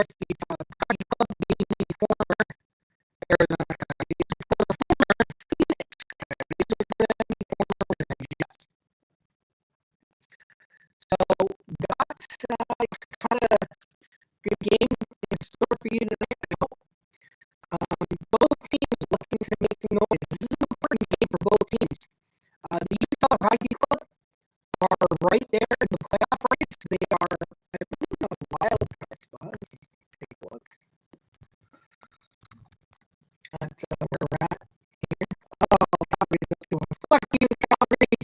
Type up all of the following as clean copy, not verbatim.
course, the Hockey Club being the former Arizona Coyotes, the former Phoenix Coyotes, which were then the former Winnipeg Jets. So, got kind of good game in store for you tonight. I hope. Both teams looking to make some noise. This is an important game for both teams. The Utah Hockey Club are right there in the playoff race. They are, I believe, in a wild card spot. Let's just take a look at where we're at here. Oh, Calgary's not doing. Fuck you, Calgary.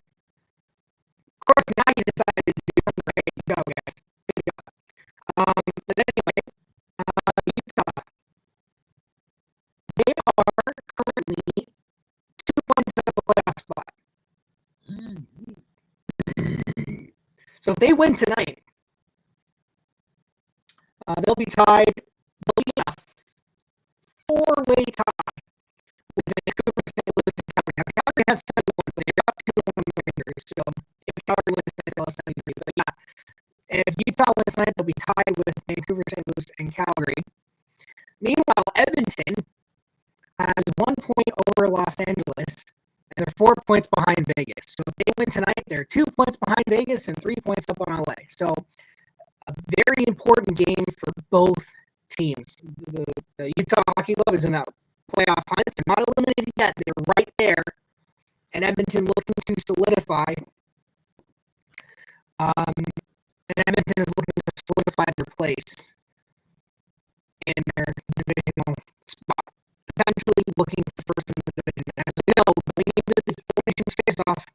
Of course, now you decided to do something right. Good job, guys. Good job. But anyway, Utah, they are currently 2 points out of the playoff spot. So if they win tonight, they'll be tied. They'll be a 4-way tie with Vancouver, St. Louis, and Calgary. Now, Calgary has 7-1, but they're up 2-1 Rangers. So if Calgary wins tonight, they'll have 7-3. But yeah, if Utah wins tonight, they'll be tied with Vancouver, St. Louis, and Calgary. Meanwhile, Edmonton has 1 point over Los Angeles. And they're 4 points behind Vegas. So if they win tonight, they're 2 points behind Vegas and 3 points up on LA. So a very important game for both teams. The Utah Hockey Club is in that playoff hunt. They're not eliminated yet. They're right there. And Edmonton looking to solidify. Edmonton is looking to solidify their place in their divisional spot. Potentially looking for first in the division. As we know, going into the Four Nations face-off,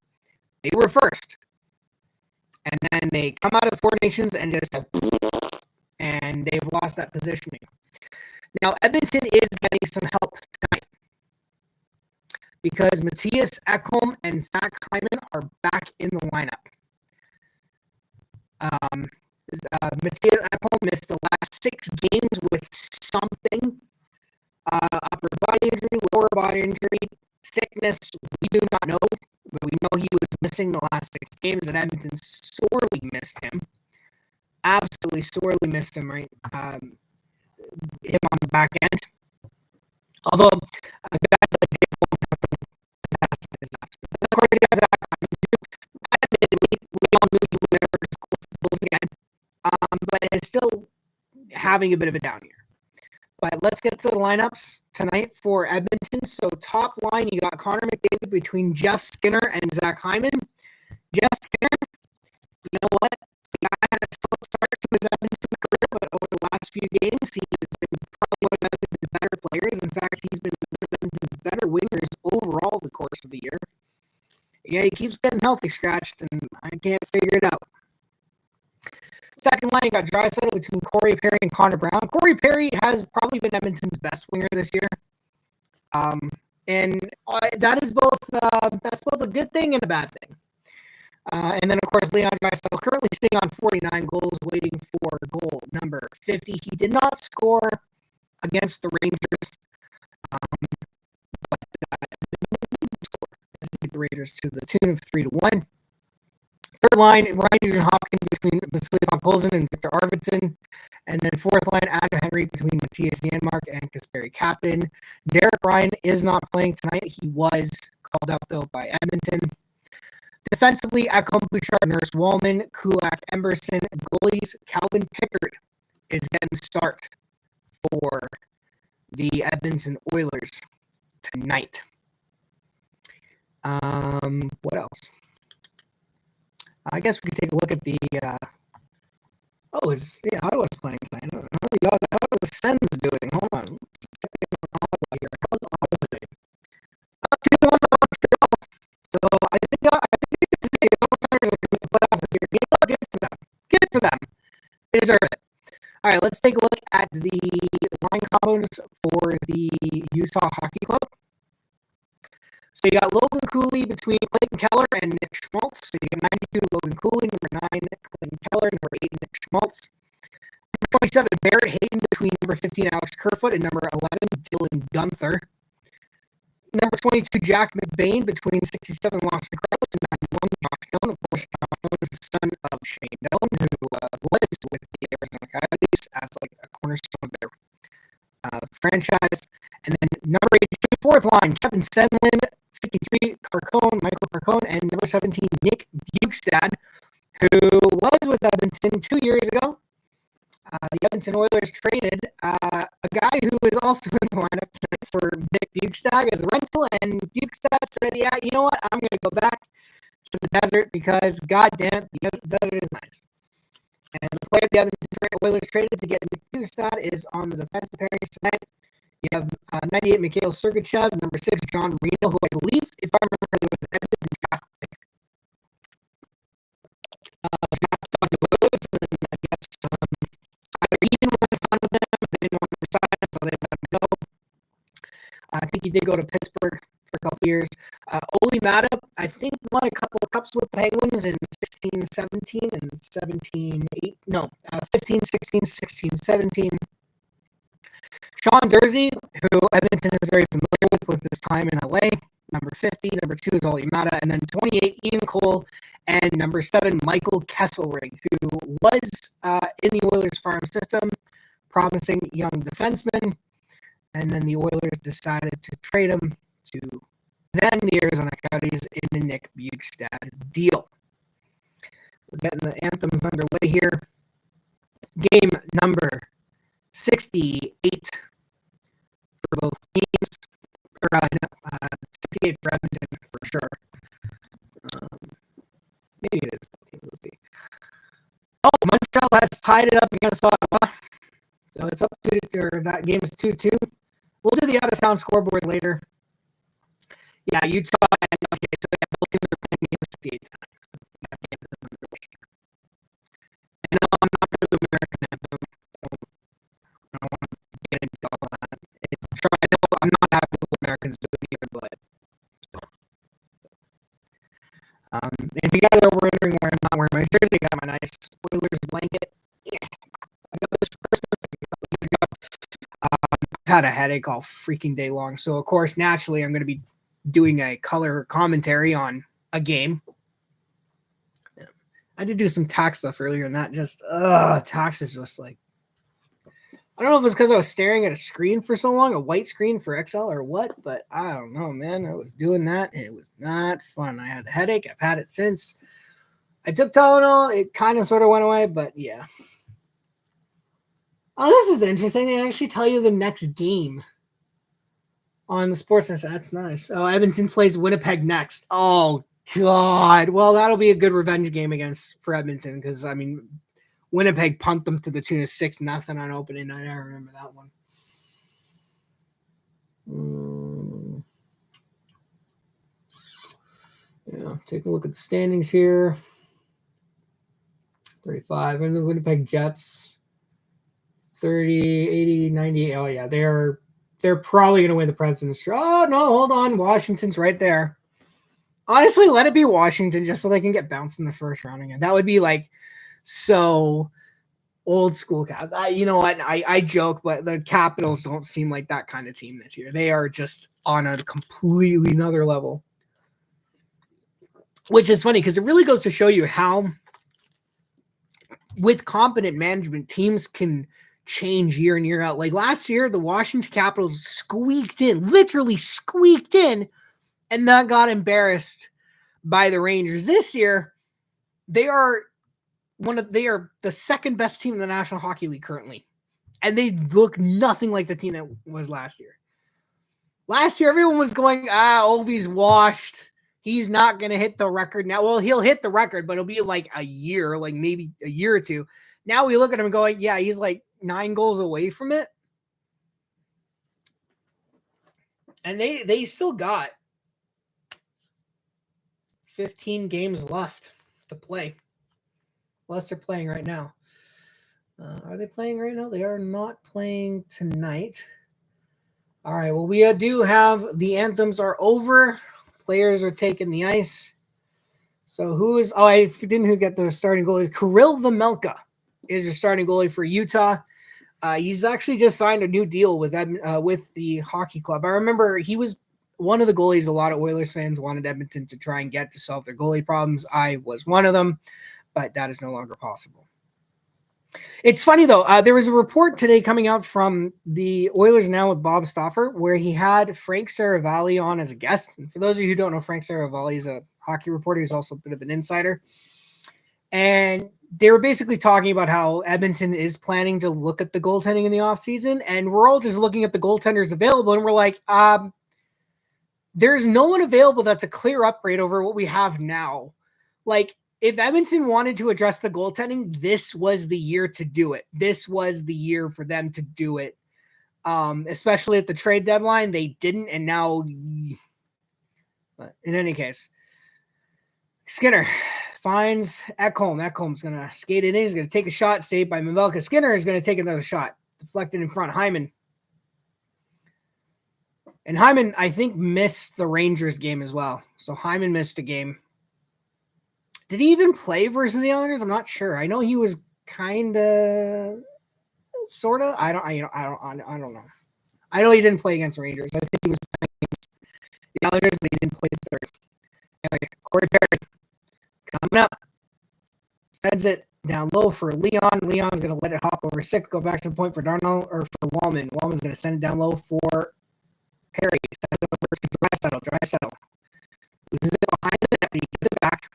they were first. And then they come out of Four Nations and they've lost that positioning. Now, Edmonton is getting some help tonight because Matthias Ekholm and Zach Hyman are back in the lineup. Matthias Ekholm missed the last 6 games with something. Upper body injury, lower body injury, sickness, we do not know, but we know he was missing the last 6 games, and Edmonton sorely missed him. Absolutely sorely missed him, right? Him on the back end. Although, guys like Dave Wong have done fantastic in his absence. And of course, you guys, admittedly, we all knew he would never score for the Bulls again, but is still having a bit of a down year. But let's get to the lineups tonight for Edmonton. So top line, you got Connor McDavid between Jeff Skinner and Zach Hyman. Jeff Skinner, you know what? The guy had a slow start to his Edmonton career, but over the last few games, he has been probably one of Edmonton's better players. In fact, he's been one of Edmonton's better wingers overall the course of the year. Yeah, he keeps getting healthy scratched, and I can't figure it out. Second line, you got Draisaitl between Corey Perry and Connor Brown. Corey Perry has probably been Edmonton's best winger this year. And that is that's both a good thing and a bad thing. And then, of course, Leon Draisaitl currently sitting on 49 goals, waiting for goal number 50. He did not score against the Rangers, but the Raiders to the tune of 3-1. Third line, Ryan Nugent-Hopkins between Vasily Podkolzin and Victor Arvidsson. And then fourth line, Adam Henry between Matthias Janmark and Kasperi Kapanen. Derek Ryan is not playing tonight. He was called up, though, by Edmonton. Defensively, Ekholm, Bouchard, Nurse, Wallman, Kulak, Emberson. Goalies, Calvin Pickard is getting the start for the Edmonton Oilers tonight. What else? I guess we could take a look at the. Ottawa's playing tonight. How are the Sens doing? Hold on. Ottawa here. How's Ottawa doing? 2-1 Montreal. So I think it's the Senators are going to make the playoffs this year. You know, good for them. Good for them. They deserve it. All right, let's take a look at the line combos for the Utah Hockey Club. So you got Logan Cooley between Clayton Keller and Nick Schmaltz. So you got 92, Logan Cooley, number 9, Clayton Keller, number 8, Nick Schmaltz. Number 27, Barrett Hayton between number 15, Alex Kerfoot, and number 11, Dylan Gunther. Number 22, Jack McBain between 67, Lawson Krause, and 91, Josh Doan. Of course, Josh Doan is the son of Shane Doan, who was with the Arizona Coyotes as like a cornerback cornerstone of their franchise. And then number 82, fourth line, Kevin Senlin, 53, Michael Carcone, and number 17, Nick Bukestad, who was with Edmonton 2 years ago. The Edmonton Oilers traded a guy who is also in the lineup tonight for Nick Bukestad as a rental, and Bukestad said, yeah, you know what, I'm going to go back to the desert because, goddamn, the desert is nice. And the player the Edmonton Oilers traded to get Nick Bukestad is on the defensive pairings tonight. You have 98, Mikhail Sergachev, number 6, John Reno, who I believe, if I remember, there was an Edmonton draft pick. I guess either he didn't want to sign with them, they didn't want to sign, so they let him go. I think he did go to Pittsburgh for a couple years. Oli Mata, I think, won a couple of cups with the Penguins in 16-17 and 15-16, 16-17. Sean Dursey, who Edmonton is very familiar with his time in LA, number 50. Number 2 is Oli Mata. And then 28, Ian Cole. And number 7, Michael Kesselring, who was in the Oilers farm system, promising young defenseman. And then the Oilers decided to trade him to then the Arizona Coyotes in the Nick Bukestad deal. We're getting the anthems underway here. Game number 68 for both teams. 68 for Edmonton for sure. Maybe it is. Let's see. Oh, Montreal has tied it up against Ottawa. So it's up to, or that game is 2-2. We'll do the out-of-town scoreboard later. Yeah, Utah. Okay, so both teams are playing against 68 tonight. And no, I'm not really American anthem. I don't want to get into all that. I'm not happy with Americans doing either, but if you guys are wondering why I'm not wearing my jersey, I got my nice Oilers blanket. Yeah, I got this for Christmas a couple years ago. I've had a headache all freaking day long, so of course, naturally, I'm going to be doing a color commentary on a game. Yeah. I did do some tax stuff earlier, and that just tax is just like, I don't know if it's because I was staring at a screen for so long, a white screen for Excel or what, but I don't know, man. I was doing that, and it was not fun. I had a headache. I've had it since. I took Tylenol. It kind of sort of went away, but yeah. Oh, this is interesting. They actually tell you the next game on the Sportsnet. That's nice. Oh, Edmonton plays Winnipeg next. Oh, God. Well, that'll be a good revenge game for Edmonton because, I mean, Winnipeg pumped them to the tune of 6-0 on opening night. I remember that one. Yeah, take a look at the standings here. 35. And the Winnipeg Jets, 30, 80, 90. Oh, yeah, they're probably going to win the President's Trophy. Oh, no, hold on. Washington's right there. Honestly, let it be Washington just so they can get bounced in the first round again. That would be like so old school. You know what? I joke, but the Capitals don't seem like that kind of team this year. They are just on a completely another level, which is funny because it really goes to show you how, with competent management, teams can change year in, year out. Like last year, the Washington Capitals literally squeaked in, and that got embarrassed by the Rangers. This year, they are the second best team in the National Hockey League currently. And they look nothing like the team that was last year. Last year, everyone was going, Ovi's washed. He's not going to hit the record now. Well, he'll hit the record, but it'll be like a year, like maybe a year or two. Now we look at him going, yeah, he's like 9 goals away from it. And they still got 15 games left to play. Unless they're playing right now. Are they playing right now? They are not playing tonight. All right. Well, we do have the anthems are over. Players are taking the ice. So I didn't get the starting goalie. Kirill Vejmelka is your starting goalie for Utah. He's actually just signed a new deal with the hockey club. I remember he was one of the goalies a lot of Oilers fans wanted Edmonton to try and get to solve their goalie problems. I was one of them, but that is no longer possible. It's funny though. There was a report today coming out from the Oilers Now with Bob Stauffer, where he had Frank Saravalli on as a guest. And for those of you who don't know, Frank Saravalli is a hockey reporter. He's also a bit of an insider. And they were basically talking about how Edmonton is planning to look at the goaltending in the offseason. And we're all just looking at the goaltenders available. And we're like, there's no one available that's a clear upgrade over what we have now. Like, if Edmonton wanted to address the goaltending, this was the year to do it. This was the year for them to do it. Especially at the trade deadline, they didn't. And now, but in any case, Skinner finds Ekholm. Ekholm's going to skate it in. He's going to take a shot, saved by Mamelka. Skinner is going to take another shot, deflected in front. Hyman. And Hyman, I think, missed the Rangers game as well. So Hyman missed a game. Did he even play versus the Islanders? I'm not sure. I know he was kind of, sort of. I don't know. I know he didn't play against the Rangers. I think he was playing against the Islanders, but he didn't play the third. Anyway, Corey Perry coming up. Sends it down low for Leon. Leon's going to let it hop over Sick. Go back to the point for Darnell or for Wallman. Wallman's going to send it down low for Perry. Sends it over to Draisaitl. Loses it behind the net. He gets it back.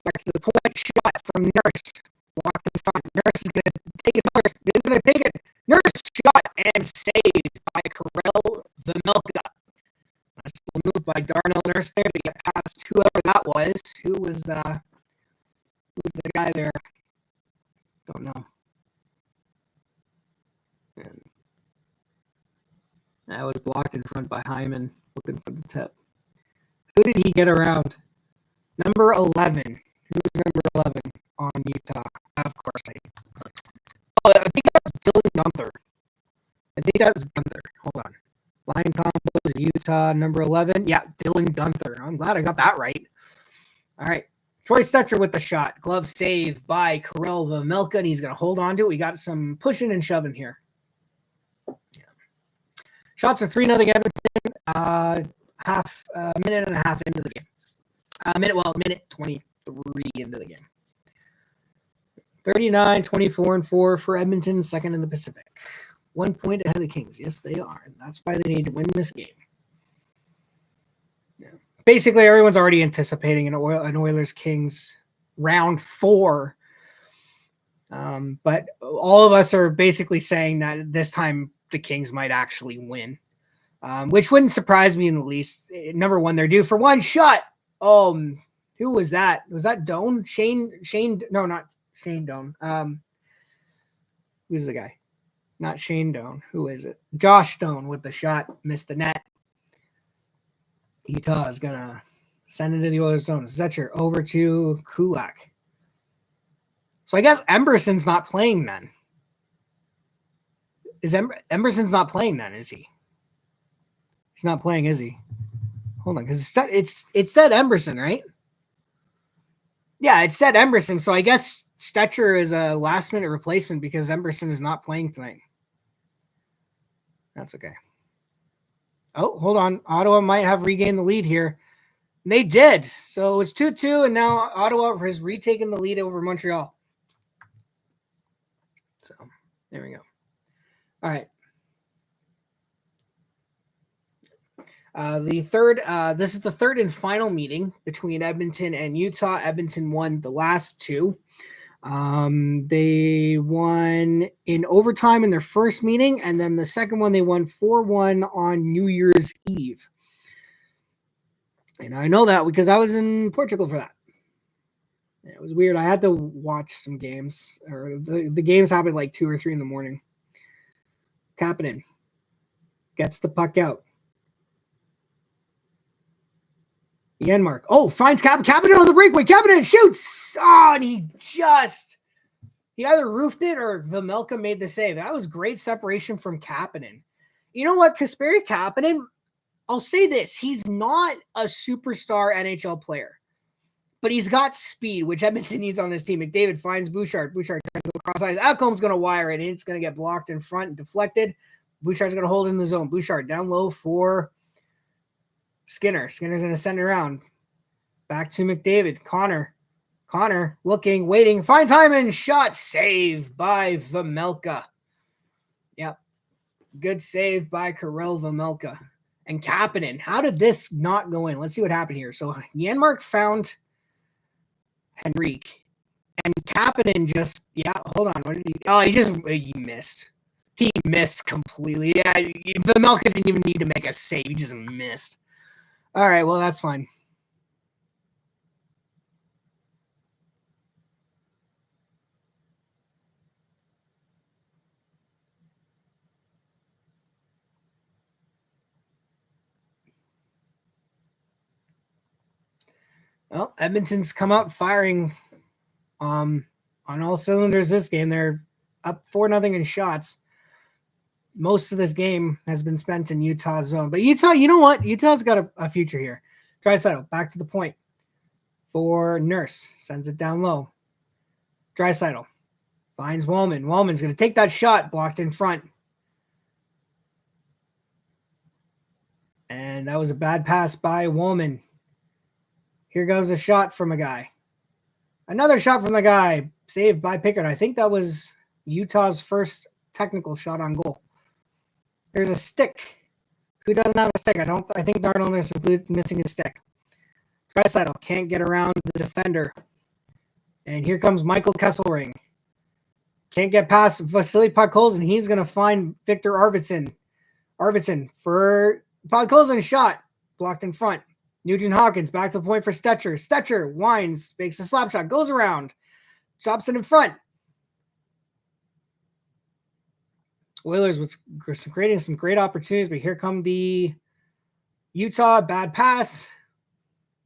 Back to the point, shot from Nurse. Blocked in front. Nurse is going to take it. Nurse is going to take it. Nurse shot and saved by Karel Vejmelka. A slow move by Darnell Nurse there to get past whoever that was. Who was the guy there? Don't know. And that was blocked in front by Hyman, looking for the tip. Who did he get around? Number 11. Who's number 11 on Utah? Of course, I think that's Dylan Gunther. I think that's Gunther. Hold on. Line combos, Utah, number 11. Yeah, Dylan Gunther. I'm glad I got that right. All right. Troy Stetcher with the shot. Glove save by Karel Vejmelka, and he's going to hold on to it. We got some pushing and shoving here. Yeah. Shots are 3-0 Edmonton. Minute and a half into the game. Minute 23 into the game. 39, 24, and 4 for Edmonton, second in the Pacific. 1 point ahead of the Kings. Yes, they are. And that's why they need to win this game. Yeah. Basically, everyone's already anticipating an Oilers-Kings round 4. But all of us are basically saying that this time the Kings might actually win, which wouldn't surprise me in the least. Number one, they're due for one shot. Who was that? Was that Doan? No, not Shane Doan. Who's the guy? Not Shane Doan. Who is it? Josh Doan with the shot. Missed the net. Utah is going to send it to the Oilers zone. Zetcher over to Kulak. So I guess Emberson's not playing then. Emberson's not playing then, is he? He's not playing, is he? Hold on, because it said Emberson, right? Yeah, it said Emberson. So I guess Stetcher is a last-minute replacement because Emberson is not playing tonight. That's okay. Oh, hold on. Ottawa might have regained the lead here. They did. So it's 2-2, and now Ottawa has retaken the lead over Montreal. So there we go. All right. This is the third and final meeting between Edmonton and Utah. Edmonton won the last two. They won in overtime in their first meeting, and then the second one they won 4-1 on New Year's Eve. And I know that because I was in Portugal for that. It was weird. I had to watch some games, or the games happened like 2 or 3 in the morning. Kapanen gets the puck out. Janmark. Oh, finds Kapanen on the breakaway. Kapanen shoots. Oh, and he either roofed it or Vejmelka made the save. That was great separation from Kapanen. You know what? Kasperi Kapanen, I'll say this. He's not a superstar NHL player, but he's got speed, which Edmonton needs on this team. McDavid finds Bouchard. Bouchard turns to the cross eyes. Alcombe's going to wire it, and it's going to get blocked in front and deflected. Bouchard's going to hold in the zone. Bouchard down low for Skinner. Skinner's going to send it around. Back to McDavid. Connor Connor looking, waiting, finds Hyman, shot, save by Vejmelka. Yep. Good save by Kirill Vejmelka. And Kapanen. How did this not go in? Let's see what happened here. So Janmark found Henrique. And Kapanen just, hold on. What did he missed. He missed completely. Yeah, Vejmelka didn't even need to make a save. He just missed. All right, well, that's fine. Well, Edmonton's come out firing on all cylinders this game. They're up 4-0 in shots. Most of this game has been spent in Utah's zone. But Utah, you know what? Utah's got a future here. Draisaitl, back to the point for Nurse. Sends it down low. Draisaitl finds Wallman. Wallman's going to take that shot, blocked in front. And that was a bad pass by Wallman. Here goes a shot from a guy. Another shot from the guy. Saved by Pickard. I think that was Utah's first technical shot on goal. There's a stick. Who doesn't have a stick? I think Darnold is missing his stick. Draisaitl can't get around the defender. And here comes Michael Kesselring. Can't get past Vasily Podkolzin. He's going to find Victor Arvidsson. Arvidsson for Podkolzin, shot. Blocked in front. Nugent Hopkins back to the point for Stetcher. Stetcher winds, makes a slap shot, goes around, chops it in front. Oilers was creating some great opportunities, but here come the Utah, bad pass.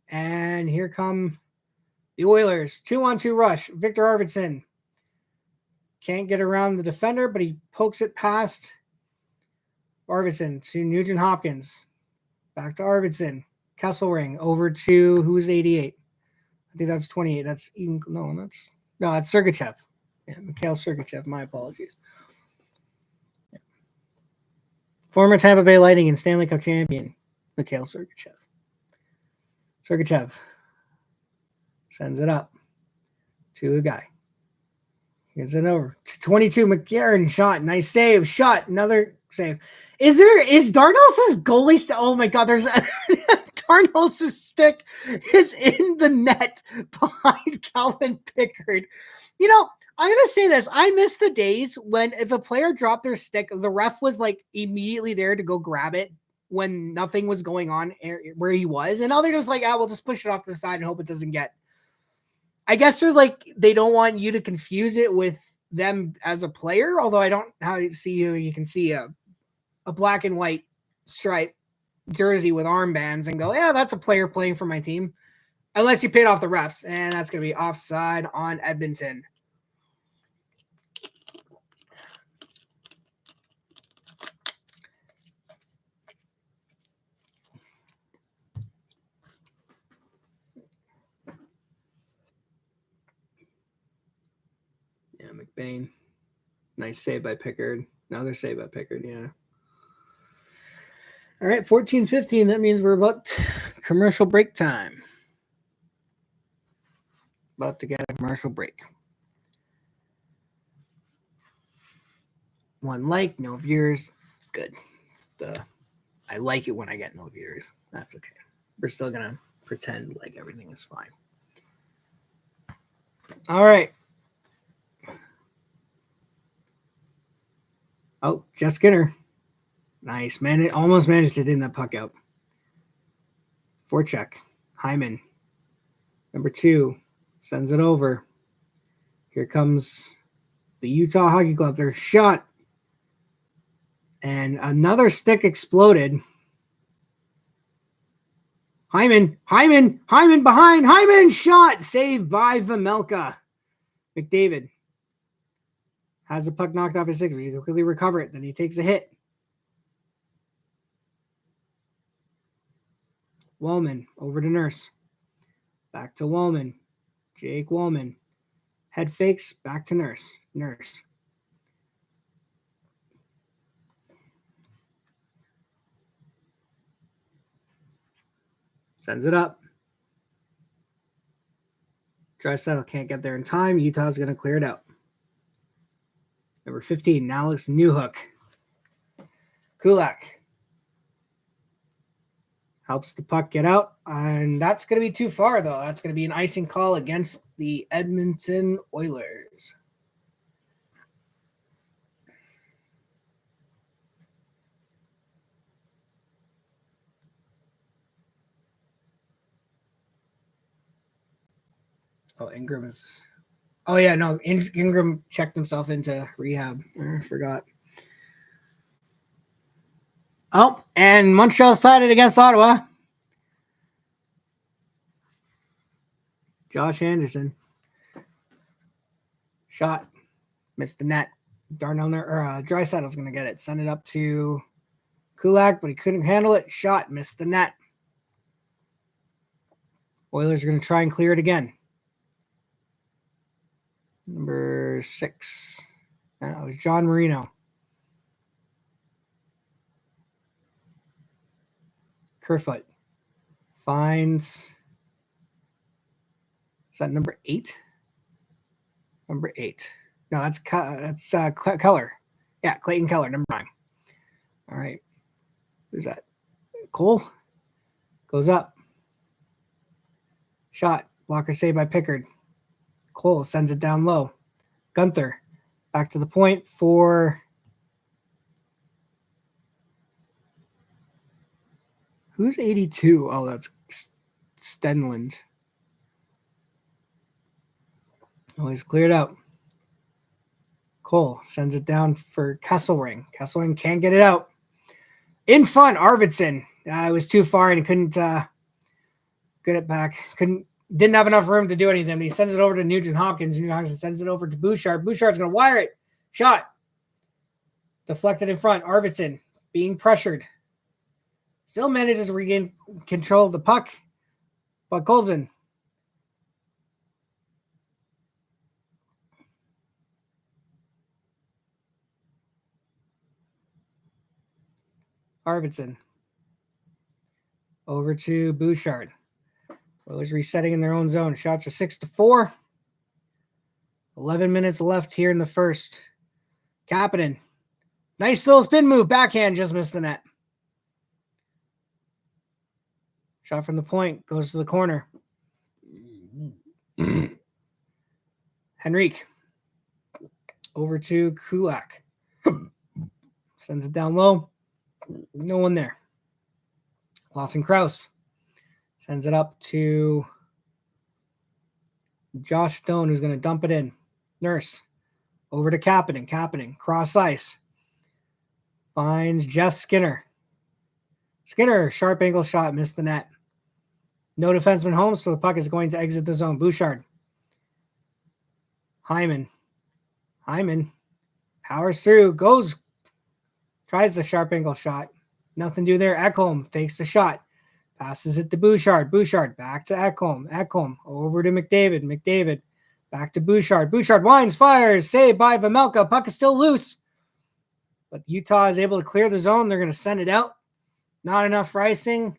And here come the Oilers. 2-on-2 rush. Victor Arvidsson can't get around the defender, but he pokes it past Arvidsson to Nugent Hopkins. Back to Arvidsson. Kesselring over to who's 88? I think that's 28. That's Sergachev. Yeah, Mikhail Sergachev. My apologies. Yeah. Former Tampa Bay Lightning and Stanley Cup champion, Mikhail Sergachev. Sergachev sends it up to a guy. Gets it over. 22, McGarren shot. Nice save. Shot. Another save. Is Darnell's goalie oh my god, there's Darnell's stick is in the net behind Calvin Pickard. You know, I'm gonna say this. I miss the days when if a player dropped their stick, the ref was like immediately there to go grab it when nothing was going on where he was. And now they're just like, we'll just push it off the side and hope it doesn't get. I guess there's like they don't want you to confuse it with them as a player, although I don't how you see you can see a black and white stripe jersey with armbands and go, yeah, that's a player playing for my team. Unless you paid off the refs, and that's going to be offside on Edmonton. Yeah, McBain. Nice save by Pickard. Another save by Pickard, yeah. All right, 14:15. That means we're about commercial break time. About to get a commercial break. One like, no viewers. Good. I like it when I get no viewers. That's okay. We're still going to pretend like everything is fine. All right. Oh, Jeff Skinner. Nice, man. It almost managed to din that puck out. Forecheck. Hyman. Number 2. Sends it over. Here comes the Utah Hockey Club. Their shot. And another stick exploded. Hyman behind. Hyman shot. Saved by Vejmelka. McDavid has the puck knocked off his stick. He can quickly recover it. Then he takes a hit. Wallman over to Nurse. Back to Wallman. Jake Wallman. Head fakes. Back to Nurse. Nurse. Sends it up. Draisaitl can't get there in time. Utah's going to clear it out. Number 15, Alex Newhook. Kulak helps the puck get out, and that's going to be too far, though. That's going to be an icing call against the Edmonton Oilers. Oh, Ingram is... Oh, yeah, no, Ingram checked himself into rehab. I forgot. Oh, and Montreal sided against Ottawa. Josh Anderson. Shot. Missed the net. Draisaitl's going to get it. Send it up to Kulak, but he couldn't handle it. Shot. Missed the net. Oilers are going to try and clear it again. Number 6. That was John Marino. Kerfoot finds... Is that number 8? Number 8. No, that's Keller. Yeah, Clayton Keller, number 9. All right. Who's that? Cole goes up. Shot. Blocker saved by Pickard. Cole sends it down low. Gunther back to the point for... Who's 82? Oh, that's Stenland. Oh, he's cleared out. Cole sends it down for Kesselring. Kesselring can't get it out. In front, Arvidsson. It was too far and he couldn't get it back. Didn't have enough room to do anything. He sends it over to Nugent Hopkins. Nugent Hopkins sends it over to Bouchard. Bouchard's going to wire it. Shot. Deflected in front. Arvidsson being pressured. Still manages to regain control of the puck. But Colson. Arvidsson. Over to Bouchard. Oilers resetting in their own zone. Shots are 6-4. 11 minutes left here in the first. Kapanen. Nice little spin move. Backhand just missed the net. Shot from the point. Goes to the corner. Henrique. Over to Kulak. Sends it down low. No one there. Lawson Krause. Sends it up to Josh Stone, who's going to dump it in. Nurse. Over to Kapanen. Kapanen. Cross ice. Finds Jeff Skinner. Skinner, sharp angle shot, missed the net. No defenseman home, so the puck is going to exit the zone. Bouchard. Hyman. Powers through. Goes. Tries the sharp angle shot. Nothing to do there. Ekholm fakes the shot. Passes it to Bouchard. Bouchard back to Ekholm. Ekholm over to McDavid. McDavid back to Bouchard. Bouchard winds, fires. Saved by Vamelka. Puck is still loose. But Utah is able to clear the zone. They're going to send it out. Not enough for icing.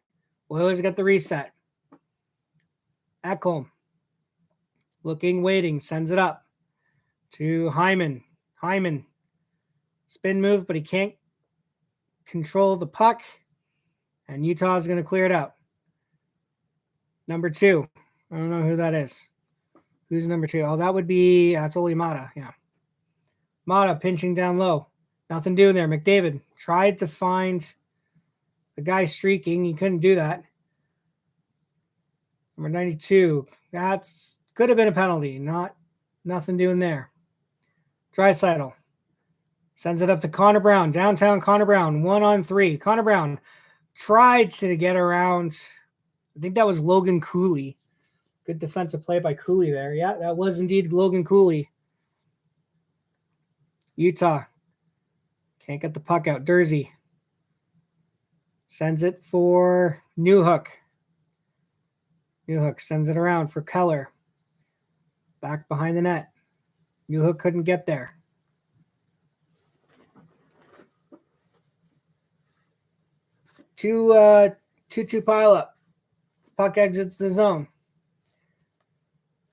Oilers get the reset. Ekholm. Looking, waiting. Sends it up to Hyman. Hyman. Spin move, but he can't control the puck. And Utah is going to clear it out. Number 2. I don't know who that is. Who's number 2? Oh, that would be, that's Oli Mata. Yeah. Mata pinching down low. Nothing doing there. McDavid tried to find the guy streaking. He couldn't do that. Number 92. That's could have been a penalty. Nothing doing there. Draisaitl sends it up to Connor Brown. Downtown Connor Brown. 1-on-3. Connor Brown tried to get around. I think that was Logan Cooley. Good defensive play by Cooley there. Yeah, that was indeed Logan Cooley. Utah can't get the puck out. Dursey sends it for Newhook. Newhook sends it around for Keller. Back behind the net. Newhook couldn't get there. Two pile up. Puck exits the zone.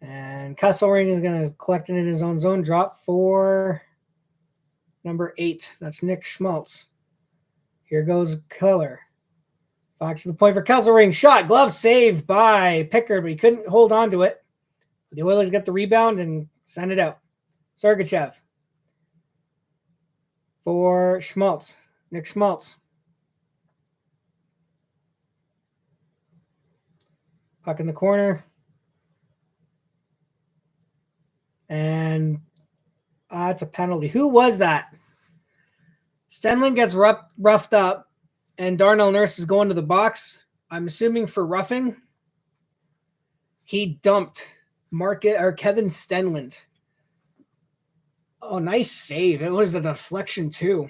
And Kesselring is going to collect it in his own zone. Drop for number 8. That's Nick Schmaltz. Here goes Keller. Back to the point for Kesselring. Shot. Glove save by Pickard, but he couldn't hold on to it. The Oilers get the rebound and send it out. Sergachev for Schmaltz. Nick Schmaltz. Puck in the corner. And it's a penalty. Who was that? Stenlin gets roughed up, and Darnell Nurse is going to the box. I'm assuming for roughing. He dumped Kevin Stenlund. Oh, nice save. It was a deflection, too.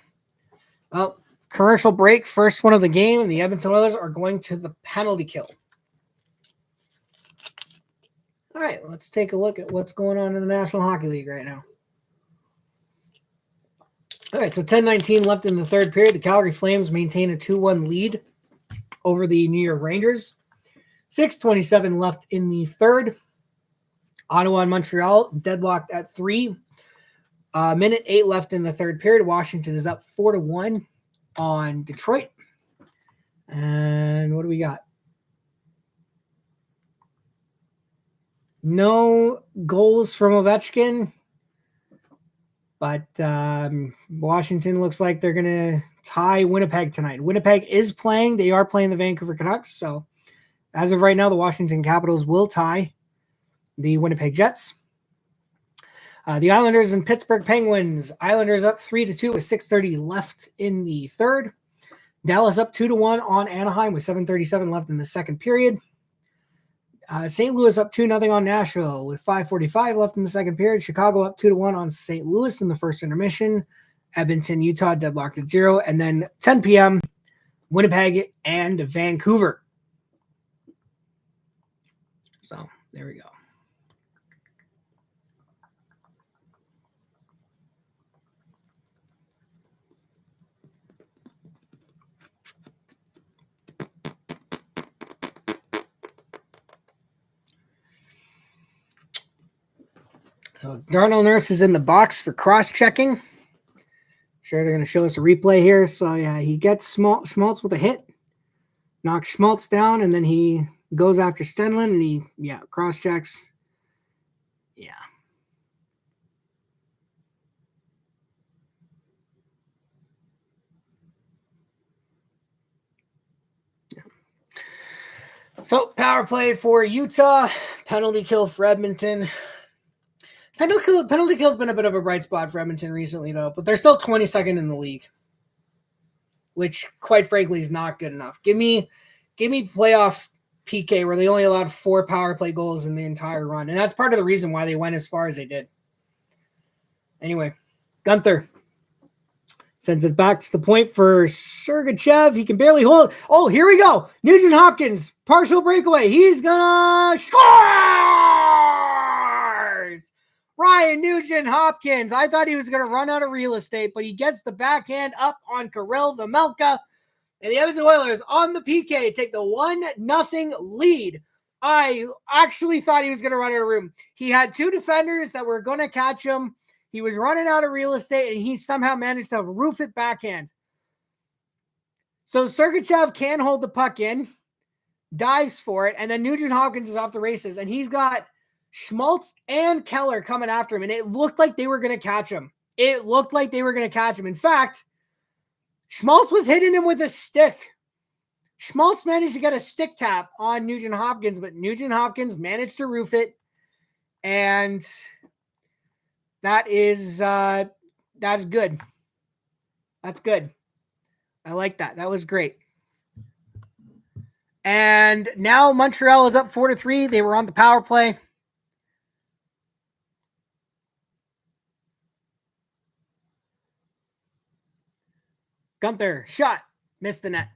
Well, commercial break, first one of the game, and the Edmonton Oilers are going to the penalty kill. All right, let's take a look at what's going on in the National Hockey League right now. All right, so 10:19 left in the third period. The Calgary Flames maintain a 2-1 lead over the New York Rangers. 6:27 left in the third. Ottawa and Montreal deadlocked at 3. Minute 8 left in the third period. Washington is up 4-1 on Detroit. And what do we got? No goals from Ovechkin. But Washington looks like they're going to tie Winnipeg tonight. Winnipeg is playing. They are playing the Vancouver Canucks. So as of right now, the Washington Capitals will tie the Winnipeg Jets. The Islanders and Pittsburgh Penguins. Islanders up 3-2 with 6:30 left in the third. Dallas up 2-1 on Anaheim with 7:37 left in the second period. St. Louis up 2-0 on Nashville with 5:45 left in the second period. Chicago up 2-1 on St. Louis in the first intermission. Edmonton, Utah deadlocked at 0. And then 10 p.m., Winnipeg and Vancouver. So there we go. So Darnell Nurse is in the box for cross-checking. Sure, they're going to show us a replay here. So, yeah, he gets Schmaltz with a hit, knocks Schmaltz down, and then he goes after Stenlund, and he, cross-checks. Yeah. So, power play for Utah, penalty kill for Edmonton. Penalty kill's been a bit of a bright spot for Edmonton recently, though, but they're still 22nd in the league, which, quite frankly, is not good enough. Give me playoff PK where they only allowed 4 power play goals in the entire run, and that's part of the reason why they went as far as they did. Anyway, Gunther sends it back to the point for Sergachev. He can barely hold. Oh, here we go. Nugent Hopkins, partial breakaway. He's gonna scores! Ryan Nugent Hopkins. I thought he was going to run out of real estate, but he gets the backhand up on Kirill Vejmelka. And the Edmonton Oilers on the PK take the 1-0 lead. I actually thought he was going to run out of room. He had 2 defenders that were going to catch him. He was running out of real estate, and he somehow managed to roof it backhand. So Sergachev can hold the puck in, dives for it, and then Nugent Hopkins is off the races, and he's got Schmaltz and Keller coming after him, and it looked like they were going to catch him. In fact, Schmaltz was hitting him with a stick. Schmaltz managed to get a stick tap on Nugent Hopkins, but Nugent Hopkins managed to roof it, and that's good. That's good. I like that. That was great. And now Montreal is up 4-3. They were on the power play. Gunther, shot, missed the net.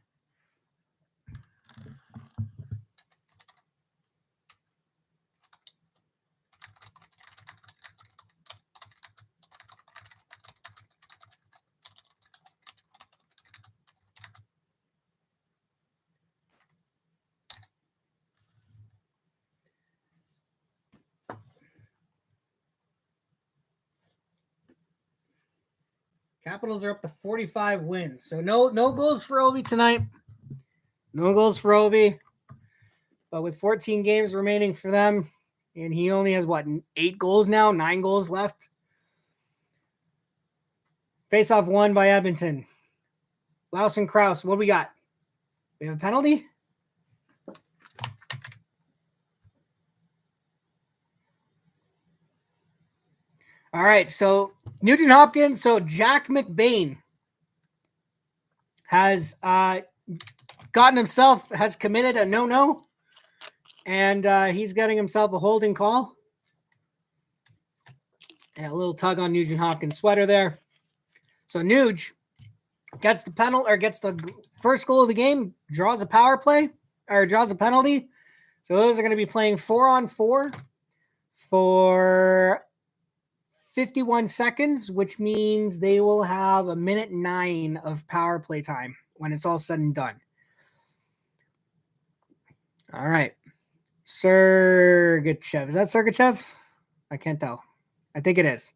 Capitals are up to 45 wins. So no goals for Ovi tonight. No goals for Ovi. But with 14 games remaining for them, and he only has, 8 goals now? 9 goals left? Face-off won by Edmonton. Lawson Krause, what do we got? We have a penalty? All right, so Nugent Hopkins, so Jack McBain has has committed a no-no, and he's getting himself a holding call. And a little tug on Nugent Hopkins' sweater there. So Nuge gets the penalty, or gets the first goal of the game, draws a power play, or draws a penalty. So those are going to be playing 4-on-4 for 51 seconds, which means they will have 1:09 of power play time when it's all said and done. All right. Sergachev. Is that Sergachev? I can't tell. I think it is.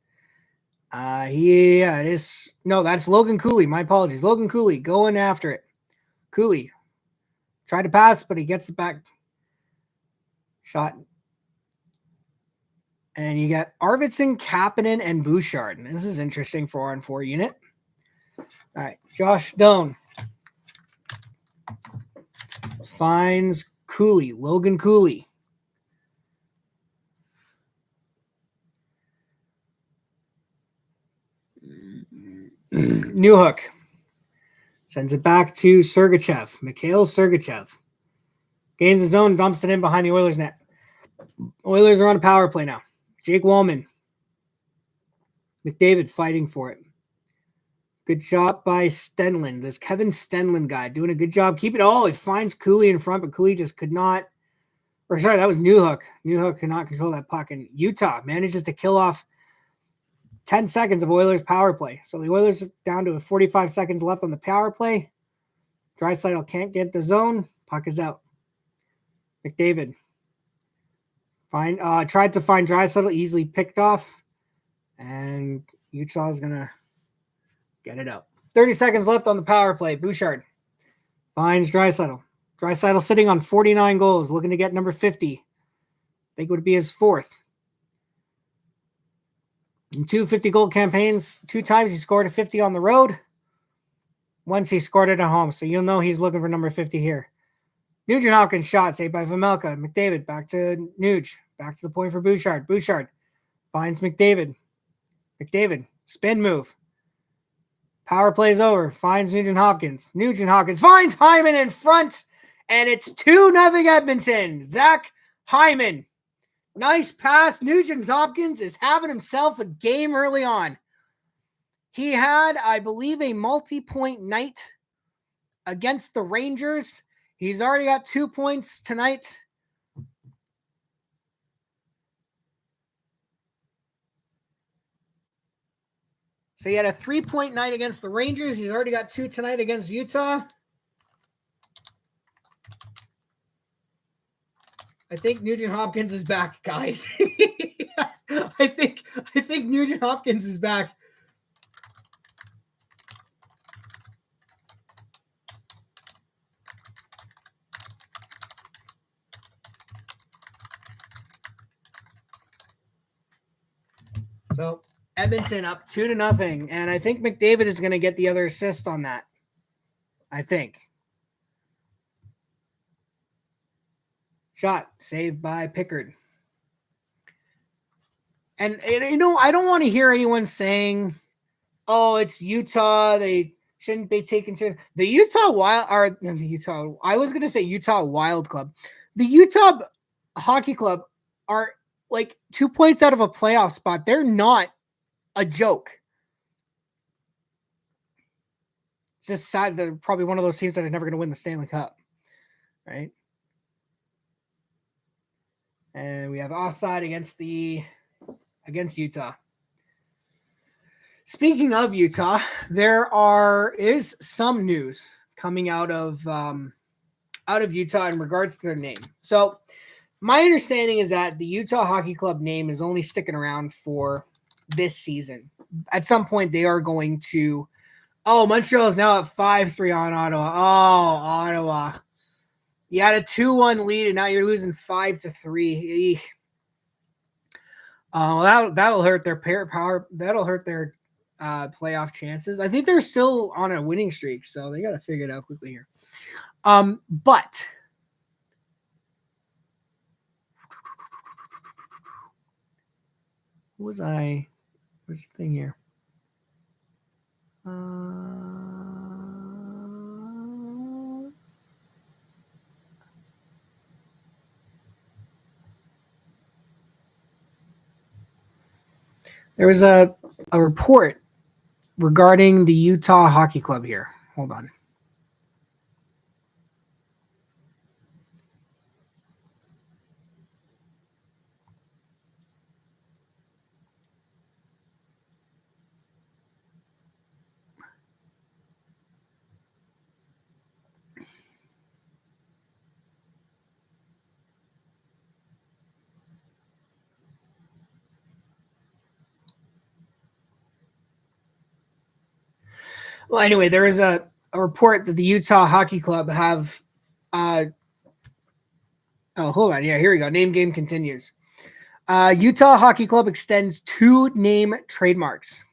Yeah, it is. No, that's Logan Cooley. My apologies. Logan Cooley going after it. Cooley tried to pass, but he gets it back. Shot. And you got Arvidsson, Kapanen, and Bouchard. And this is interesting 4-on-4 unit. All right. Josh Doan finds Cooley. Logan Cooley. Newhook sends it back to Sergachev. Mikhail Sergachev gains his own, dumps it in behind the Oilers net. Oilers are on a power play now. Jake Wallman. McDavid fighting for it. Good shot by Stenlund. This Kevin Stenlund guy doing a good job. Keep it all. He finds Cooley in front, but Cooley just could not. Or sorry, that was Newhook. Newhook could not control that puck. And Utah manages to kill off 10 seconds of Oilers power play. So the Oilers are down to 45 seconds left on the power play. Draisaitl can't get the zone. Puck is out. McDavid tried to find Draisaitl, easily picked off. And Utah is going to get it out. 30 seconds left on the power play. Bouchard finds Draisaitl. Draisaitl sitting on 49 goals, looking to get number 50. I think it would be his 4th. In 2 50-goal campaigns, 2 times he scored a 50 on the road. Once he scored it at home, so you'll know he's looking for number 50 here. Nugent Hopkins shot, saved by Vejmelka. McDavid back to Nuge. Back to the point for Bouchard. Bouchard finds McDavid. McDavid, spin move. Power plays over. Finds Nugent Hopkins. Nugent Hopkins finds Hyman in front, and it's 2-0 Edmonton. Zach Hyman. Nice pass. Nugent Hopkins is having himself a game early on. He had, I believe, a multi-point night against the Rangers. He's already got 2 points tonight. So he had a 3-point night against the Rangers. He's already got 2 tonight against Utah. I think Nugent Hopkins is back, guys. I think Nugent Hopkins is back. So Edmonton up 2-0, and I think McDavid is going to get the other assist on that. I think. Shot saved by Pickard. And you know, I don't want to hear anyone saying, "Oh, it's Utah. They shouldn't be taken seriously." The Utah Wild are the Utah. I was going to say Utah Wild Club. The Utah Hockey Club are like 2 points out of a playoff spot. They're not a joke. It's just sad. They're probably one of those teams that are never going to win the Stanley Cup, right? And we have offside against Utah. Speaking of Utah, there is some news coming out of Utah in regards to their name. So my understanding is that the Utah Hockey Club name is only sticking around for this season. at some point they are going to. Oh, Montreal is now at 5-3 on Ottawa. Oh, Ottawa. You had a 2-1 lead, and now you're losing 5-3. That'll hurt their power. That'll hurt their playoff chances. I think they're still on a winning streak, so they got to figure it out quickly here. But where's the thing here? There was a report regarding the Utah Hockey Club here. Hold on. Well, anyway, there is a report that the Utah Hockey Club have. Oh, hold on. Yeah, here we go. Name game continues. Utah Hockey Club extends 2 name trademarks.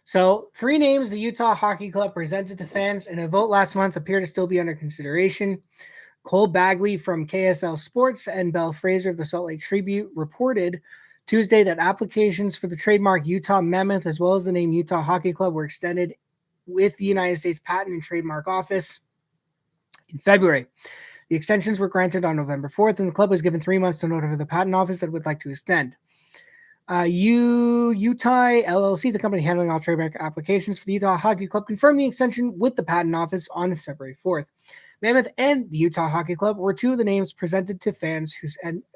So 3 names the Utah Hockey Club presented to fans in a vote last month appear to still be under consideration. Cole Bagley from KSL Sports and Belle Fraser of the Salt Lake Tribune reported Tuesday that applications for the trademark Utah Mammoth as well as the name Utah Hockey Club were extended with the United States Patent and Trademark Office in February. The extensions were granted on November 4th, and the club was given 3 months to notify the patent office that it would like to extend. Utah LLC, the company handling all trademark applications for the Utah Hockey Club, confirmed the extension with the patent office on February 4th. Mammoth and the Utah Hockey Club were 2 of the names presented to fans who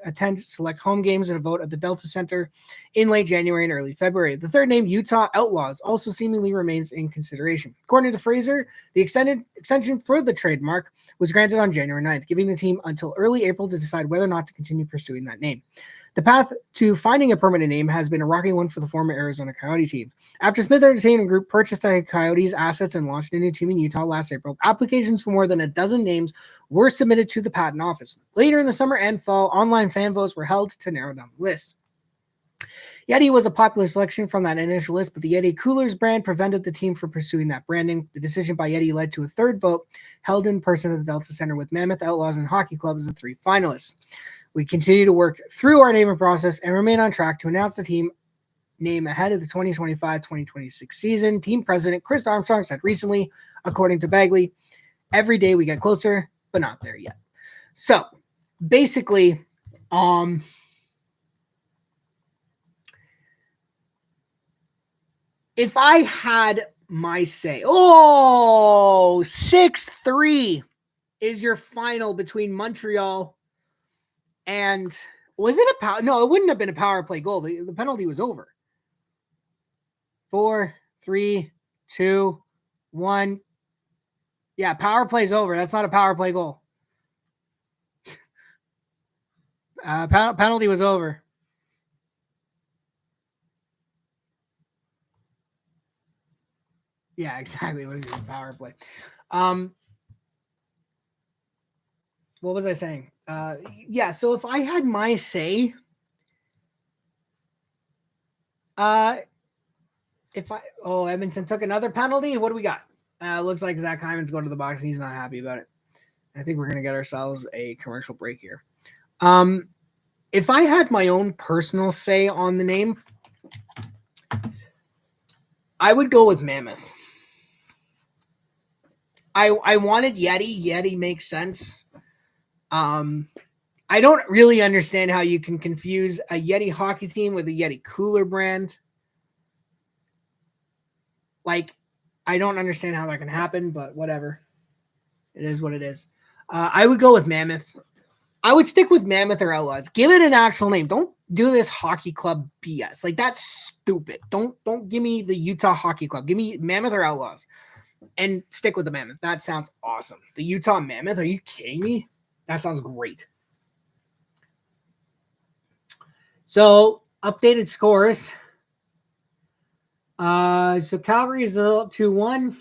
attend select home games in a vote at the Delta Center in late January and early February. The third name, Utah Outlaws, also seemingly remains in consideration. According to Fraser, the extension for the trademark was granted on January 9th, giving the team until early April to decide whether or not to continue pursuing that name. The path to finding a permanent name has been a rocky one for the former Arizona Coyote team. After Smith Entertainment Group purchased the Coyotes' assets and launched a new team in Utah last April, applications for more than a dozen names were submitted to the patent office. Later in the summer and fall, online fan votes were held to narrow down the list. Yeti was a popular selection from that initial list, but the Yeti Coolers brand prevented the team from pursuing that branding. The decision by Yeti led to a third vote held in person at the Delta Center with Mammoth, Outlaws, and Hockey Club as the 3 finalists. We continue to work through our naming process and remain on track to announce the team name ahead of the 2025-2026 season. Team president Chris Armstrong said recently, according to Bagley, every day we get closer, but not there yet. So basically, if I had my say, 6-3 is your final between Montreal and was it a power? No, it wouldn't have been a power play goal. The penalty was over. 4, 3, 2, 1. Yeah, power play's over. That's not a power play goal. Penalty was over. Yeah, exactly. It was a power play. What was I saying? Yeah, so if I had my say, Edmonton took another penalty. What do we got? Looks like Zach Hyman's going to the box and he's not happy about it. I think we're going to get ourselves a commercial break here. If I had my own personal say on the name, I would go with Mammoth. I wanted Yeti. Yeti makes sense. I don't really understand how you can confuse a Yeti hockey team with a Yeti cooler brand. Like, I don't understand how that can happen, but whatever. It is what it is. I would go with Mammoth. I would stick with Mammoth or Outlaws. Give it an actual name. Don't do this hockey club BS. Like, that's stupid. Don't give me the Utah Hockey Club. Give me Mammoth or Outlaws. And stick with the Mammoth. That sounds awesome. The Utah Mammoth? Are you kidding me? That sounds great. So, updated scores. So Calgary is up 2-1.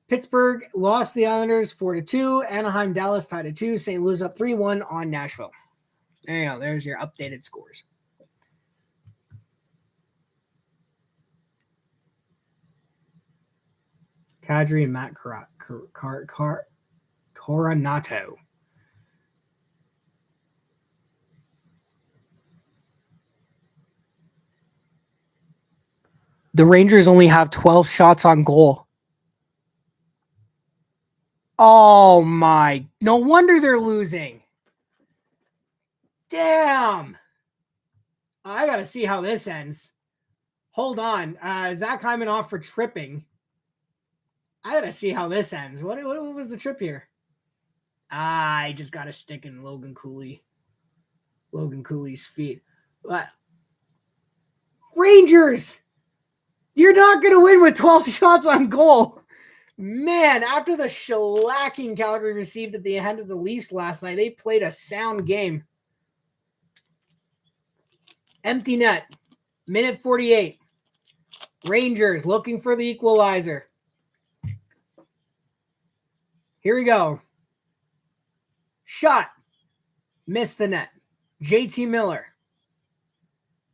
Pittsburgh lost the Islanders 4-2. Anaheim, Dallas tied at 2. St. Louis up 3-1 on Nashville. There you go. There's your updated scores. Kadri and Matt Coronato. The Rangers only have 12 shots on goal. Oh my. No wonder they're losing. Damn. I got to see how this ends. Hold on. Zach Hyman off for tripping. I got to see how this ends. What was the trip here? I just got to stick in Logan Cooley's feet. But Rangers, you're not going to win with 12 shots on goal. Man, after the shellacking Calgary received at the end of the Leafs last night, they played a sound game. Empty net, minute 48. Rangers looking for the equalizer. Here we go. Shot. Missed the net. JT Miller.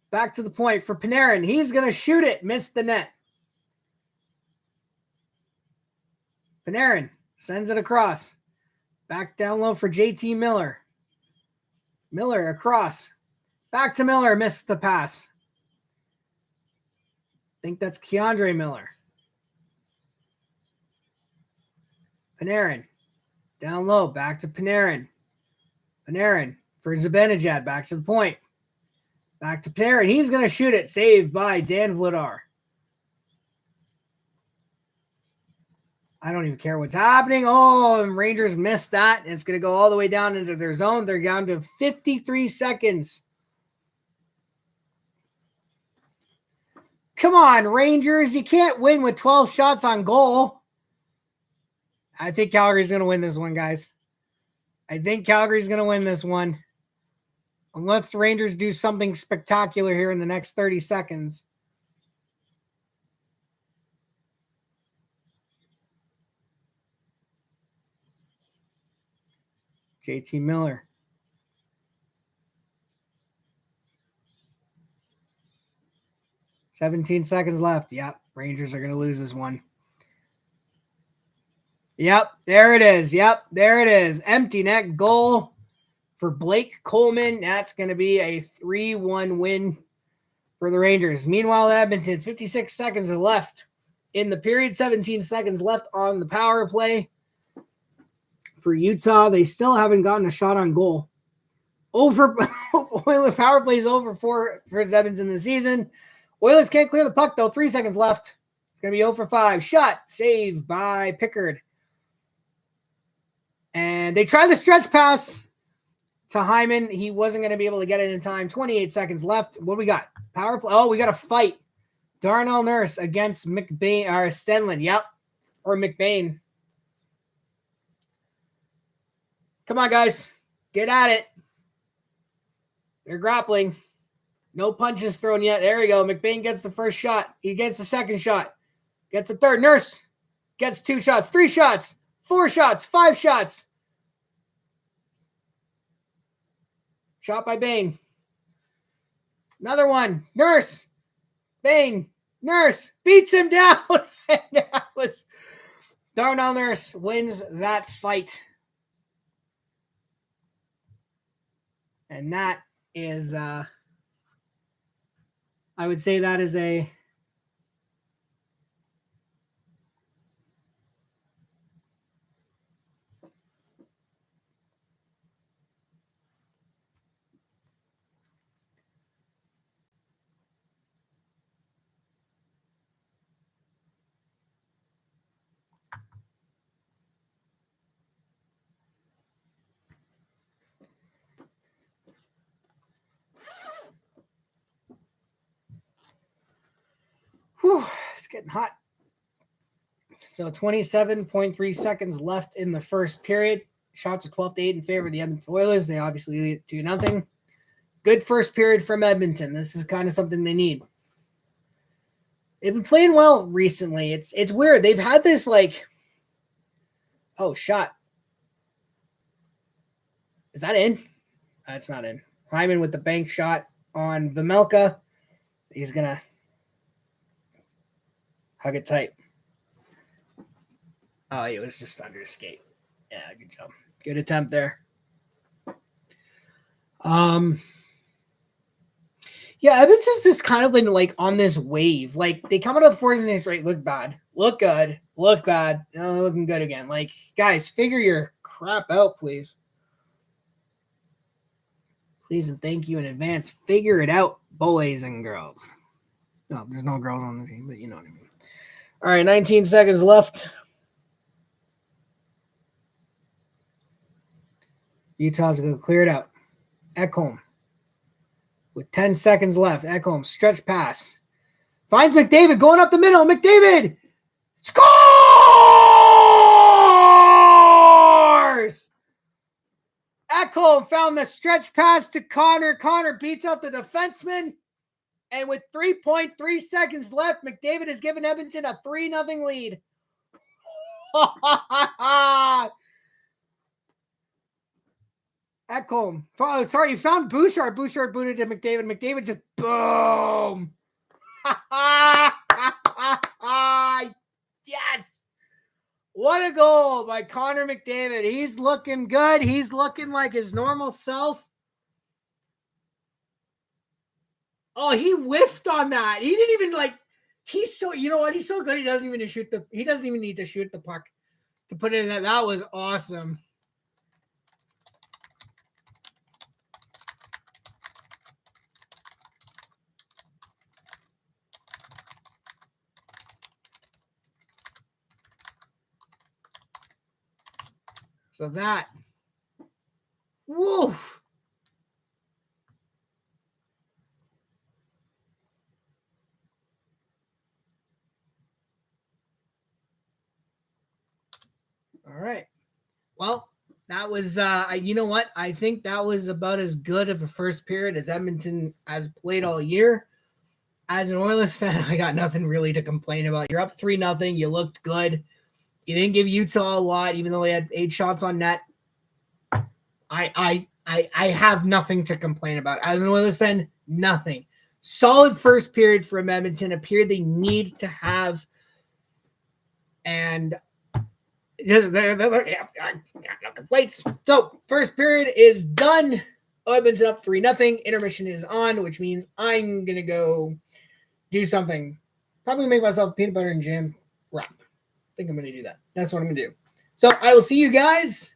Back to the point for Panarin. He's going to shoot it. Missed the net. Panarin sends it across. Back down low for JT Miller. Miller across. Back to Miller. Missed the pass. I think that's Keandre Miller. Panarin. Down low. Back to Panarin. Panarin for Zibanejad. Back to the point. Back to Panarin. He's going to shoot it. Saved by Dan Vladar. I don't even care what's happening. Oh, and Rangers missed that. It's going to go all the way down into their zone. They're down to 53 seconds. Come on, Rangers. You can't win with 12 shots on goal. I think Calgary's going to win this one, guys. I think Calgary's going to win this one. Unless the Rangers do something spectacular here in the next 30 seconds. JT Miller. $17 seconds left. Yep, Rangers are going to lose this one. Yep, there it is. Yep, there it is. Empty net goal for Blake Coleman. That's going to be a 3-1 win for the Rangers. Meanwhile, Edmonton, 56 seconds left in the period. 17 seconds left on the power play. For Utah, they still haven't gotten a shot on goal. The power play is over for Edmonton this season. Oilers can't clear the puck, though. 3 seconds left. It's going to be 0 for 5. Shot. Saved by Pickard. And they tried the stretch pass to Hyman. He wasn't going to be able to get it in time. 28 seconds left. What do we got? Power play. Oh, we got a fight. Darnell Nurse against McBain or Stenlin. Yep. Or McBain. Come on, guys. Get at it. They're grappling. No punches thrown yet. There we go. McBain gets the first shot. He gets the second shot. Gets a third. Nurse gets 2 shots. 3 shots. 4 shots. 5 shots. Shot by Bain. Another one. Nurse. Bain. Nurse beats him down. And that was Darnell Nurse wins that fight. And that is, I would say that is a Whew, it's getting hot. So 27.3 seconds left in the first period. Shots are 12-8 in favor of the Edmonton Oilers. They obviously lead 2-0. Good first period from Edmonton. This is kind of something they need. They've been playing well recently. It's weird. They've had this like, oh, shot. Is that in? That's not in. Hyman with the bank shot on Vejmelka. He's going to hug it tight. Oh, it was just under his skate. Yeah, good job. Good attempt there. Yeah, Edmonton's just kind of been like on this wave. Like they come out of the fourth innings, right? Look bad, look good, look bad. No, looking good again. Like guys, figure your crap out, please. Please and thank you in advance. Figure it out, boys and girls. No, there's no girls on the team, but you know what I mean. All right, 19 seconds left. Utah's going to clear it out. Ekholm. With 10 seconds left. Ekholm, stretch pass. Finds McDavid going up the middle. McDavid scores! Ekholm found the stretch pass to Connor. Connor beats out the defenseman. And with 3.3 seconds left, McDavid has given Edmonton a 3-0 lead. Ekholm. Oh, sorry, you found Bouchard. Bouchard booted to McDavid. McDavid just boom. Yes. What a goal by Connor McDavid. He's looking good. He's looking like his normal self. Oh, he whiffed on that. He didn't even like. He's so, you know what? He's so good. He doesn't even need to shoot the puck to put it in that. That was awesome. So that. Woof. All right. Well, that was, you know what? I think that was about as good of a first period as Edmonton has played all year. As an Oilers fan, I got nothing really to complain about. You're up 3-0. You looked good. You didn't give Utah a lot, even though they had 8 shots on net. I have nothing to complain about. As an Oilers fan, nothing. Solid first period from Edmonton, a period they need to have. And just they're no complaints. So first period is done. Edmonton up 3-0. Intermission is on, which means I'm gonna go do something. Probably make myself a peanut butter and jam wrap. I think I'm gonna do that. That's what I'm gonna do. So I will see you guys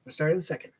at the start of the second.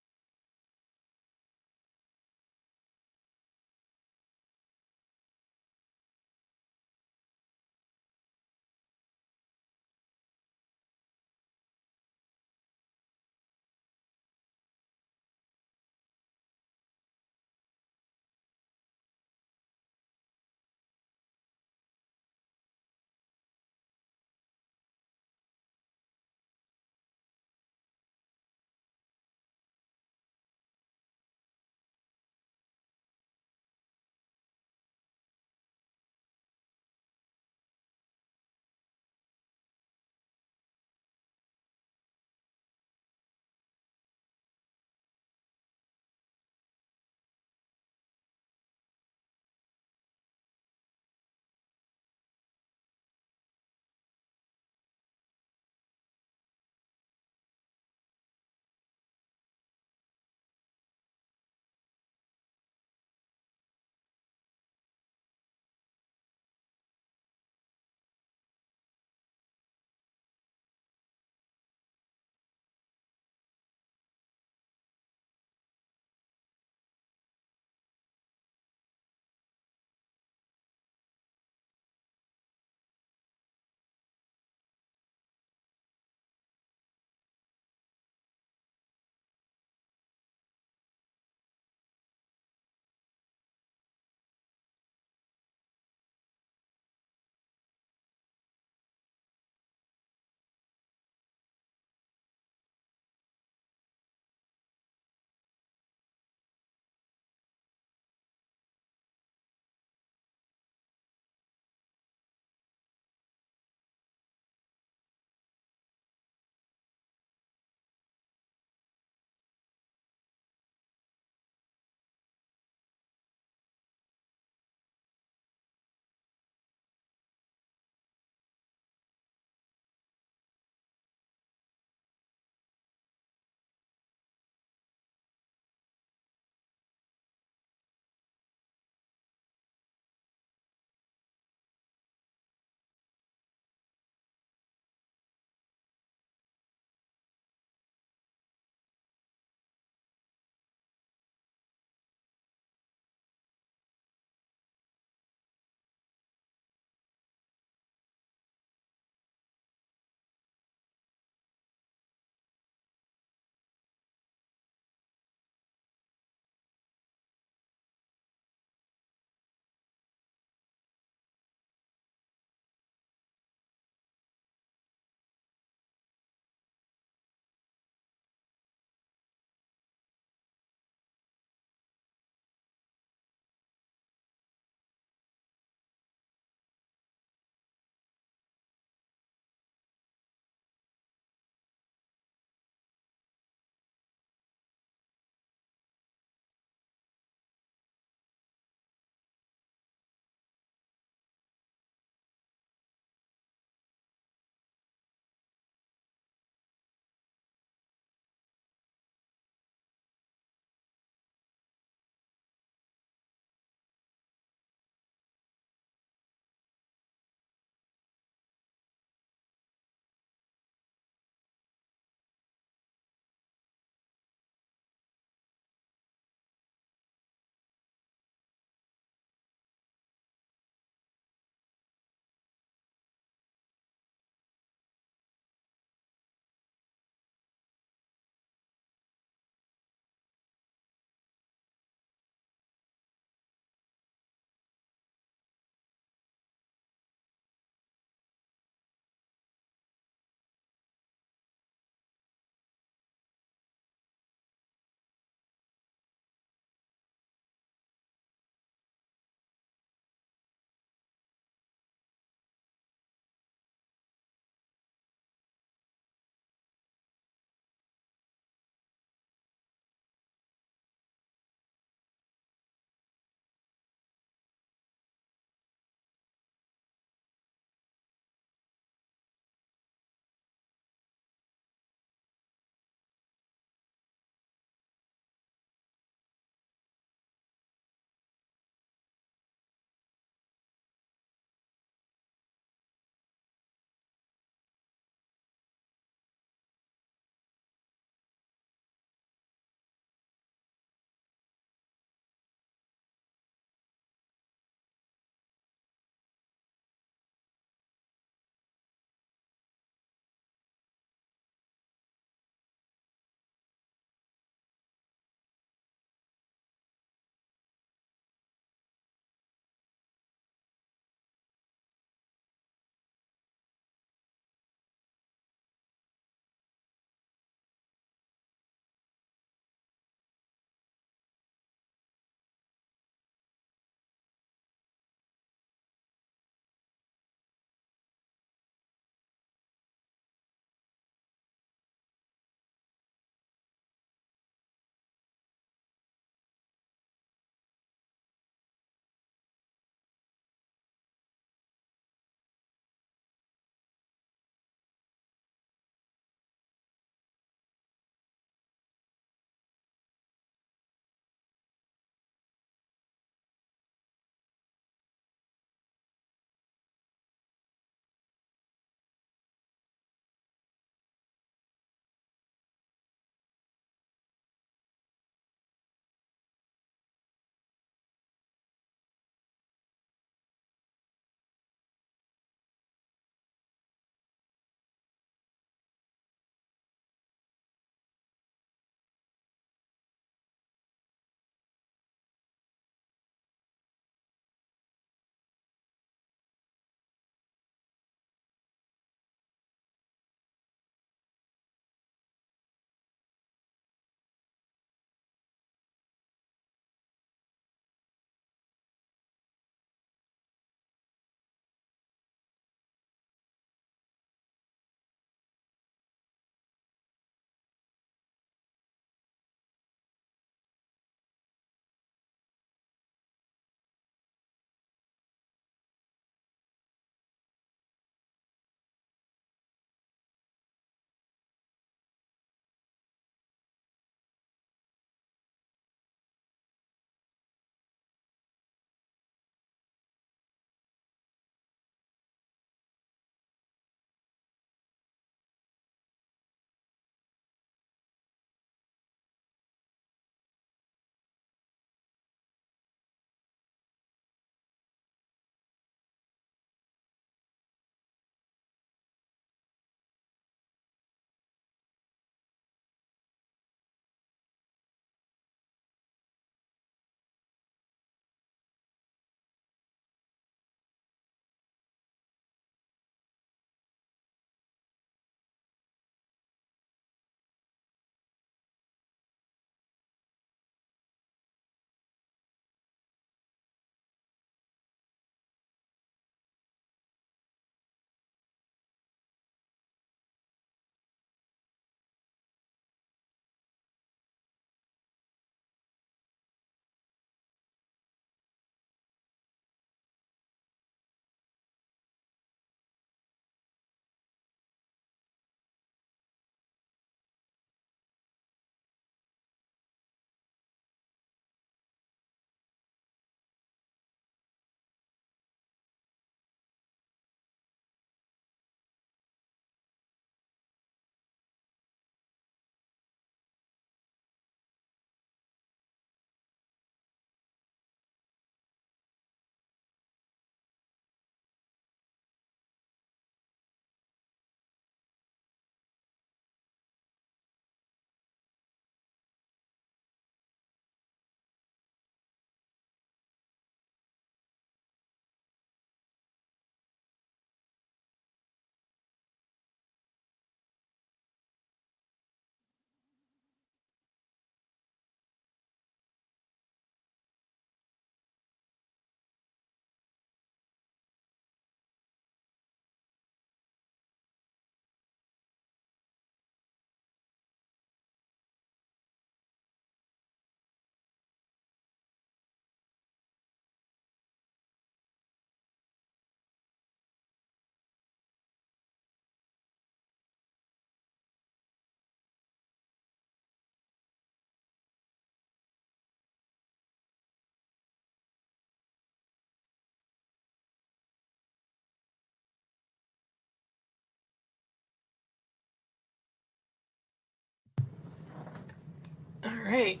right.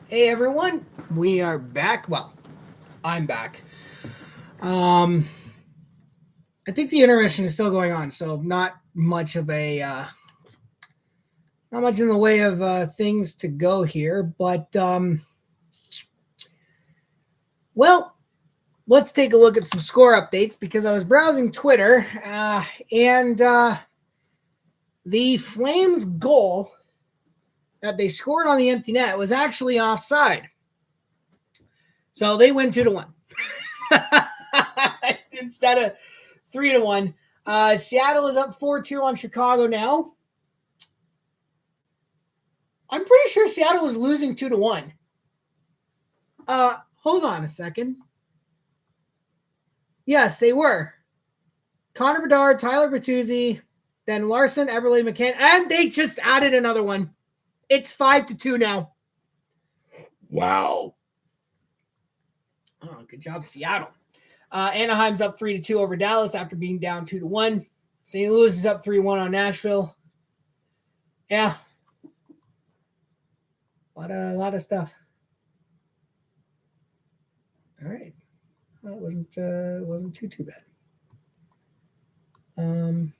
Hey, everyone. We are back. Well, I'm back. I think the intermission is still going on, so not much in the way of things to go here. But well, let's take a look at some score updates because I was browsing Twitter and the Flames' goal that they scored on the empty net was actually offside. So they win 2-1 instead of 3-1. Seattle is up 4-2 on Chicago now. I'm pretty sure Seattle was losing 2-1. Hold on a second. Yes, they were. Connor Bedard, Tyler Bertuzzi, then Larson, Eberle, McCann, and they just added another one. It's 5-2 now. Wow. Oh, good job, Seattle. Anaheim's up 3-2 over Dallas after being down 2-1. St. Louis is up 3-1 on Nashville. Yeah. A lot of stuff. All right. That wasn't too bad.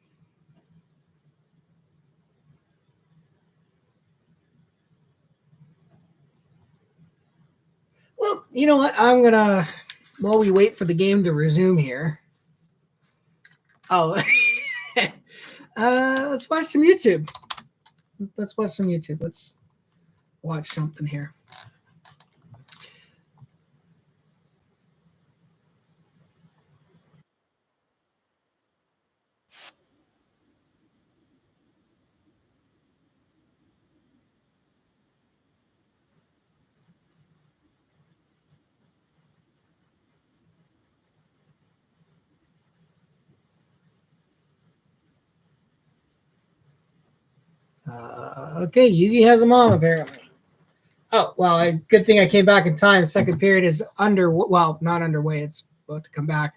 Well, you know what? I'm gonna, while we wait for the game to resume here. Oh, let's watch some YouTube. Let's watch something here. Okay, Yugi has a mom apparently. Oh, well, good thing I came back in time. Second period is not underway. It's about to come back.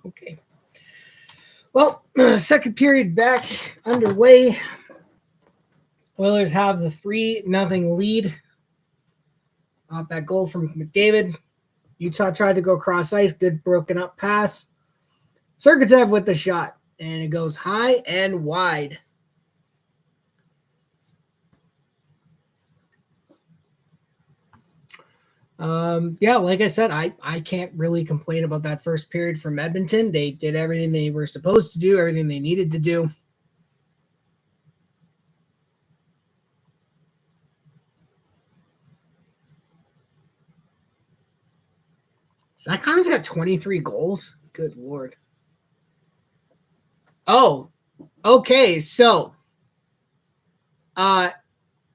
Okay. Well, second period back underway. Oilers have the 3-0 lead off that goal from McDavid. Utah tried to go cross ice. Good broken up pass. Sergachev with the shot. And it goes high and wide. Yeah, like I said, I can't really complain about that first period from Edmonton. They did everything they were supposed to do, everything they needed to do. Zach Hyman's got 23 goals. Good Lord. Oh, okay. So,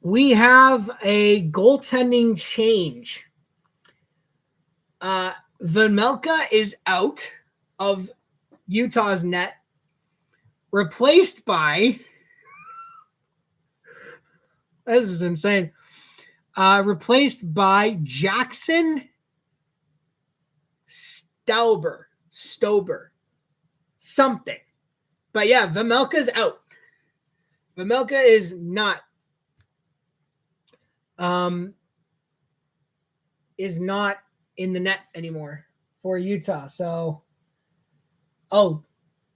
we have a goaltending change. Vejmelka is out of Utah's net, replaced by, this is insane, replaced by Jackson Stober, something. But yeah, Vejmelka's out. Vejmelka is not in the net anymore for Utah. So,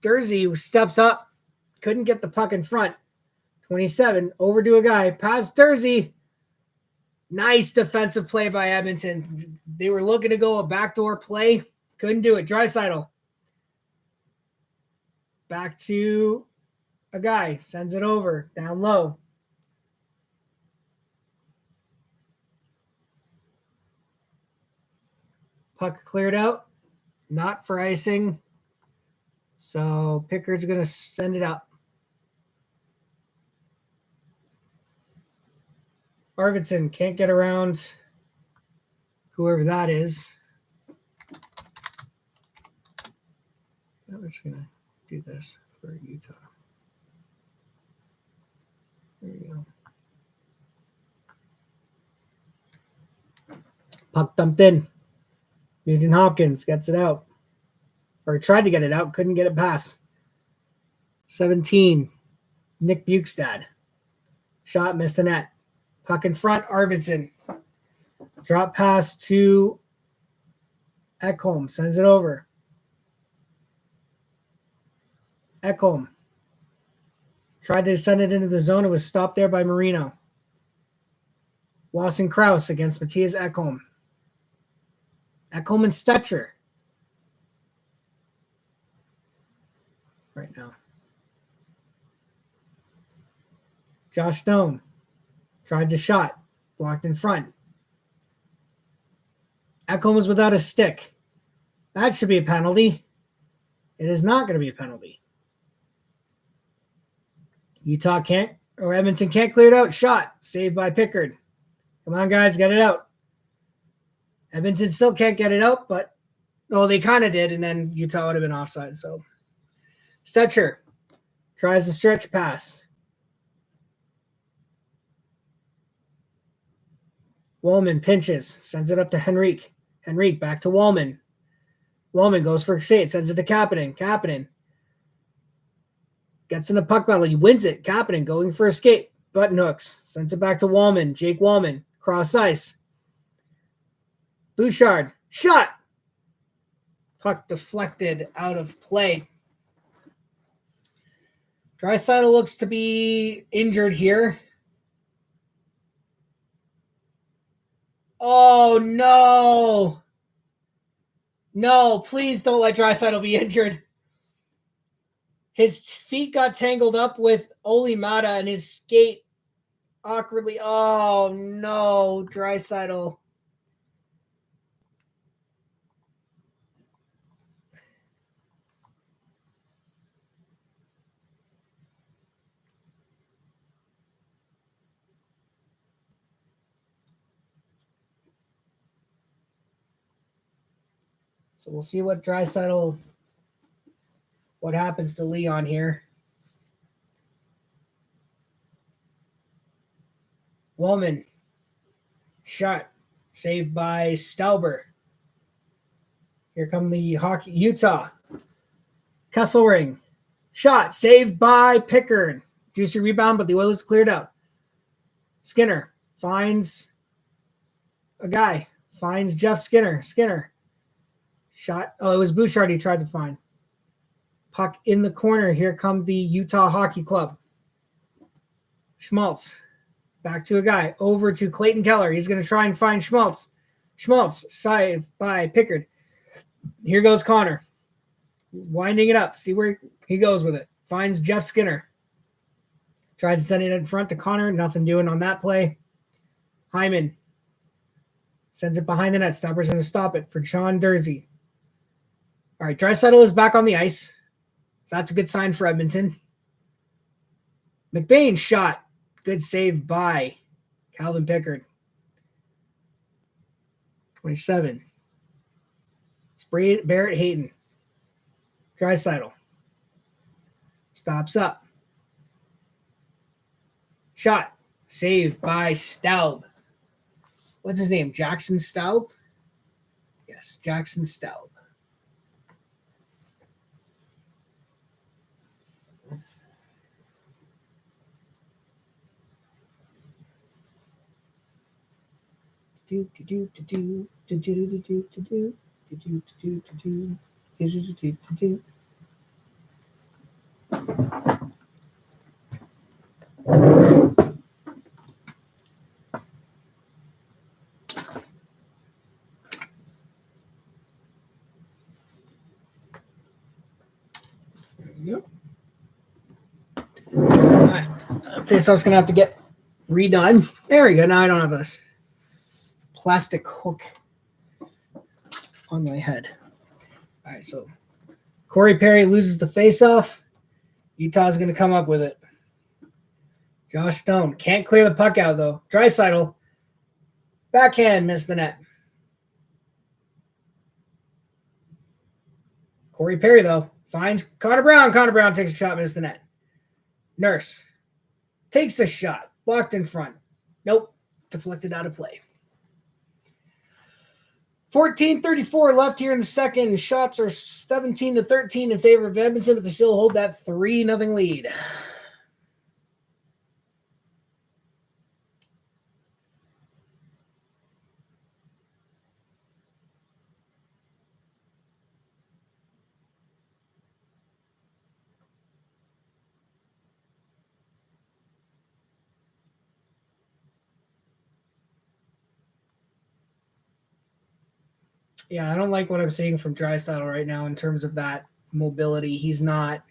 Jersey steps up, couldn't get the puck in front. 27, over to a guy, past Jersey. Nice defensive play by Edmonton. They were looking to go a backdoor play, couldn't do it. Draisaitl. back to a guy. Sends it over. Down low. Puck cleared out. Not for icing. So Pickard's going to send it up. Arvidsson can't get around whoever that is. I'm just going to do this for Utah. There you go. Puck dumped in. Nugent Hopkins gets it out. Or tried to get it out, couldn't get it past. 17. Nick Bukestad. Shot, missed the net. Puck in front, Arvidsson. Drop pass to Ekholm. Sends it over. Ekholm. Tried to send it into the zone. It was stopped there by Marino. Lawson Krause against Matthias Ekholm. Ekholm and Stetcher. Right now. Josh Stone. Tried to shot. Blocked in front. Ekholm was without a stick. That should be a penalty. It is not going to be a penalty. Utah can't, or Edmonton can't clear it out. Shot. Saved by Pickard. Come on, guys, get it out. Edmonton still can't get it out, but, oh, they kind of did, and then Utah would have been offside. So, Stetcher tries the stretch pass. Wallman pinches, sends it up to Henrique. Henrique back to Wallman. Wallman goes for a skate, sends it to Kapanen. Kapanen gets in a puck battle. He wins it. Kapanen going for a skate. Button hooks. Sends it back to Wallman. Jake Wallman. Cross ice. Bouchard. Shot. Puck deflected out of play. Draisaitl looks to be injured here. Oh, no. No, please don't let Draisaitl be injured. His feet got tangled up with Oli Mata and his skate awkwardly. Oh, no, Draisaitl. So we'll see what Draisaitl, what happens to Leon here. Wallman. Shot. Saved by Stauber. Here come the hockey. Utah. Kesselring. Shot. Saved by Pickard. Juicy rebound, but the Oilers cleared out. Skinner finds a guy. Finds Jeff Skinner. Skinner. Shot. Oh, it was Bouchard he tried to find. Puck in the corner. Here come the Utah Hockey Club. Schmaltz. Back to a guy. Over to Clayton Keller. He's going to try and find Schmaltz. Schmaltz. Saved by Pickard. Here goes Connor. Winding it up. See where he goes with it. Finds Jeff Skinner. Tried to send it in front to Connor. Nothing doing on that play. Hyman. Sends it behind the net. Stopper's going to stop it for John Dursey. All right, Draisaitl is back on the ice. So that's a good sign for Edmonton. McBain shot. Good save by Calvin Pickard. 27. Barrett Hayton. Draisaitl. Stops up. Shot. Saved by Staub. What's his name? Jackson Staub? Yes, Jackson Staub. Yep. Face-off's going to have to get redone. There we go. Now I don't have this plastic hook on my head. All right, so Corey Perry loses the face-off. Utah's going to come up with it. Josh Stone can't clear the puck out, though. Draisaitl, backhand, missed the net. Corey Perry, though, finds Connor Brown. Connor Brown takes a shot, missed the net. Nurse takes a shot, blocked in front. Nope, deflected out of play. 14:34 left here in the second. Shots are 17-13 in favor of Edmonton, but they still hold that 3-0 lead. Yeah, I don't like what I'm seeing from Draisaitl right now in terms of that mobility. He's not.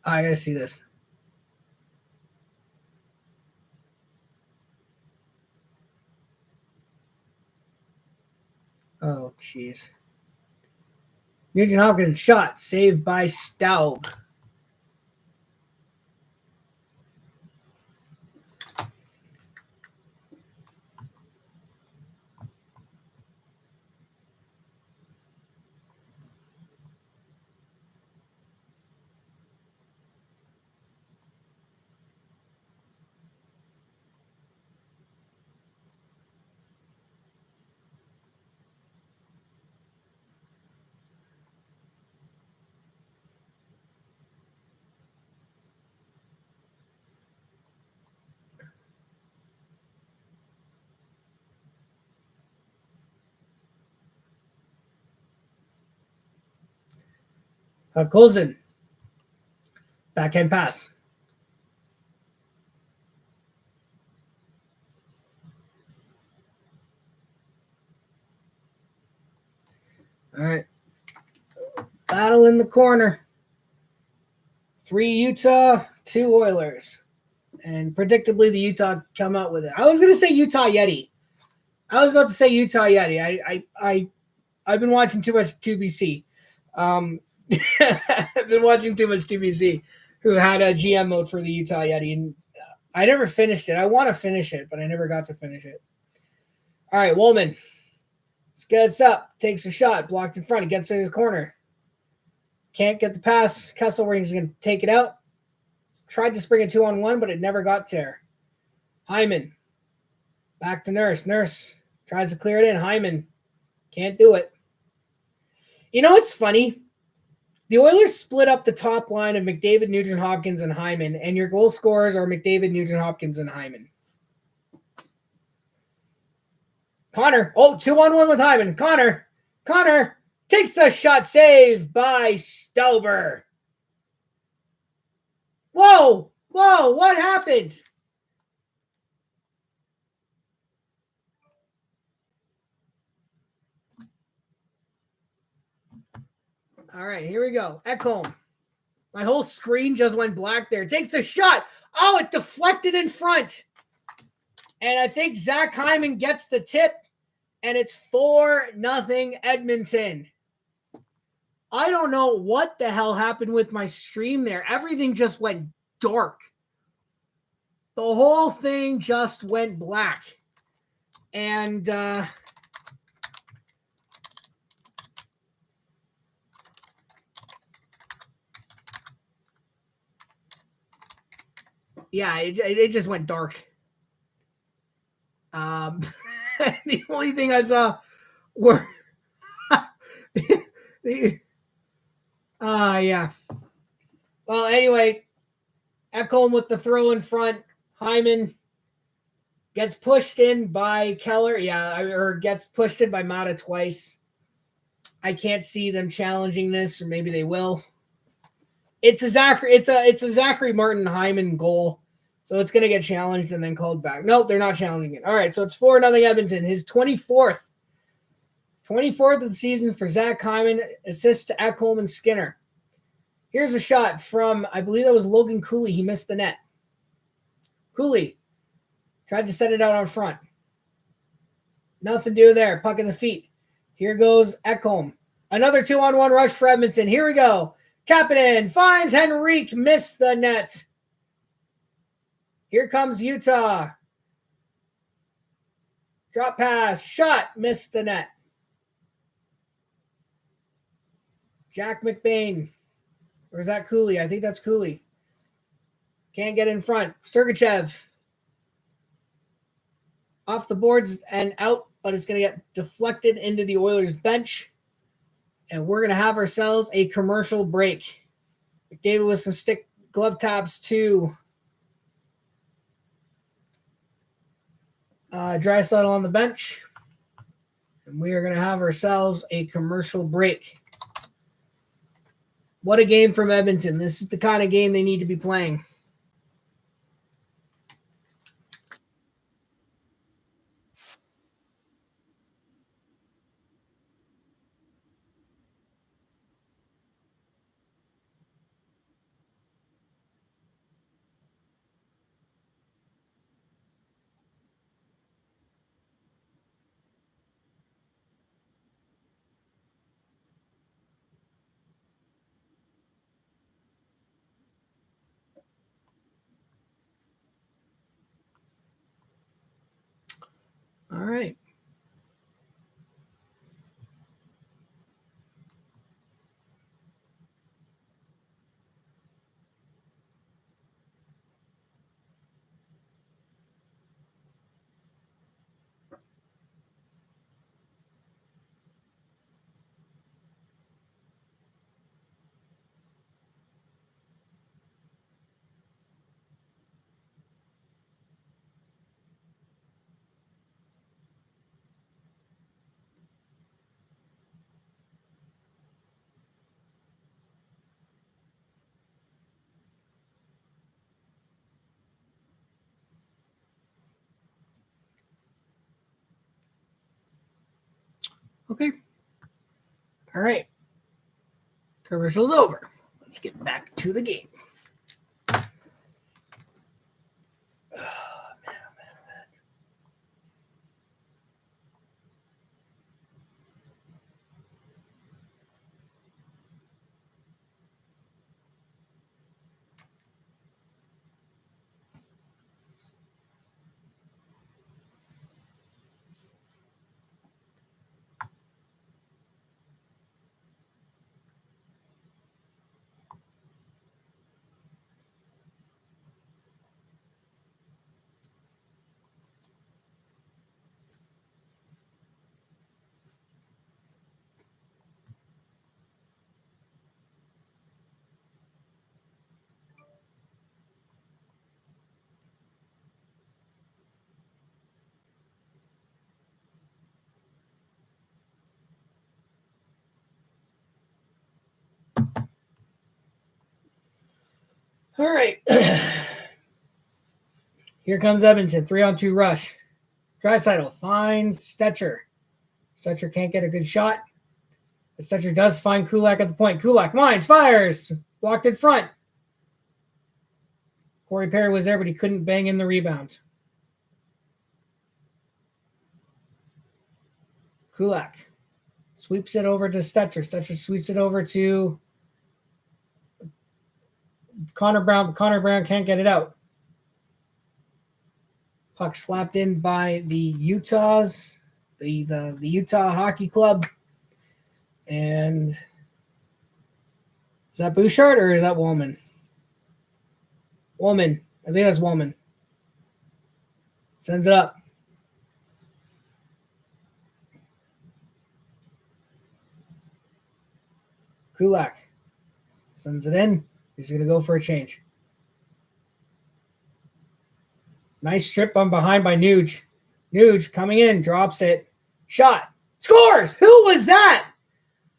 I gotta see this. Oh, jeez. Nugent Hopkins shot, saved by Staub. Colson. Backhand pass. All right. Battle in the corner. 3 Utah, 2 Oilers. And predictably, the Utah come out with it. I was going to say Utah Yeti. I was about to say Utah Yeti. I've been watching too much 2BC. I've been watching too much 2BC, who had a GM mode for the Utah Yeti, and I never finished it. I want to finish it, but I never got to finish it. All right, Woolman gets up, takes a shot, blocked in front. He gets in his corner. Can't get the pass. Kesselring's going to take it out. Tried to spring a 2-on-1, but it never got there. Hyman. Back to Nurse. Nurse tries to clear it in. Hyman can't do it. You know what's funny? The Oilers split up the top line of McDavid, Nugent Hopkins, and Hyman, and your goal scorers are McDavid, Nugent Hopkins, and Hyman. Connor. Oh, 2-on-1 with Hyman. Connor takes the shot, saved by Stauber. Whoa, what happened? All right, here we go. Ekholm. My whole screen just went black there. Takes the shot. Oh, it deflected in front. And I think Zach Hyman gets the tip, and it's 4-0 Edmonton. I don't know what the hell happened with my stream there. Everything just went dark. The whole thing just went black. And yeah, it just went dark. The only thing I saw were yeah. Well, anyway, Ekholm with the throw in front. Hyman gets pushed in by Keller. Yeah, or gets pushed in by Mata twice. I can't see them challenging this, or maybe they will. It's a Zachary Martin Hyman goal. So it's going to get challenged and then called back. Nope, they're not challenging it. All right, so it's 4-0 Edmonton. His 24th of the season for Zach Hyman, assist to Ekholm and Skinner. Here's a shot from, I believe that was Logan Cooley. He missed the net. Cooley tried to set it out on front. Nothing to do there. Puck in the feet. Here goes Ekholm. Another 2-on-1 rush for Edmonton. Here we go. Kapanen finds Henrique. Missed the net. Here comes Utah. Drop pass. Shot. Missed the net. Jack McBain. Or is that Cooley? I think that's Cooley. Can't get in front. Sergachev. Off the boards and out, but it's going to get deflected into the Oilers bench. And we're going to have ourselves a commercial break. McDavid with some stick glove taps to Draisaitl on the bench. And we are going to have ourselves a commercial break. What a game from Edmonton. This is the kind of game they need to be playing. All right. Okay. All right. Commercial's over. Let's get back to the game. All right. Here comes Edmonton. 3-on-2 rush. Draisaitl finds Stetcher. Stetcher can't get a good shot. But Stetcher does find Kulak at the point. Kulak mines, fires. Blocked in front. Corey Perry was there, but he couldn't bang in the rebound. Kulak sweeps it over to Stetcher. Stetcher sweeps it over to Connor Brown, but Connor Brown can't get it out. Puck slapped in by the Utahs, the Utah Hockey Club. And is that Bouchard or is that Woolman? Woolman. I think that's Woolman. Sends it up. Kulak sends it in. He's going to go for a change. Nice strip on behind by Nuge. Nuge coming in, drops it. Shot. Scores! Who was that?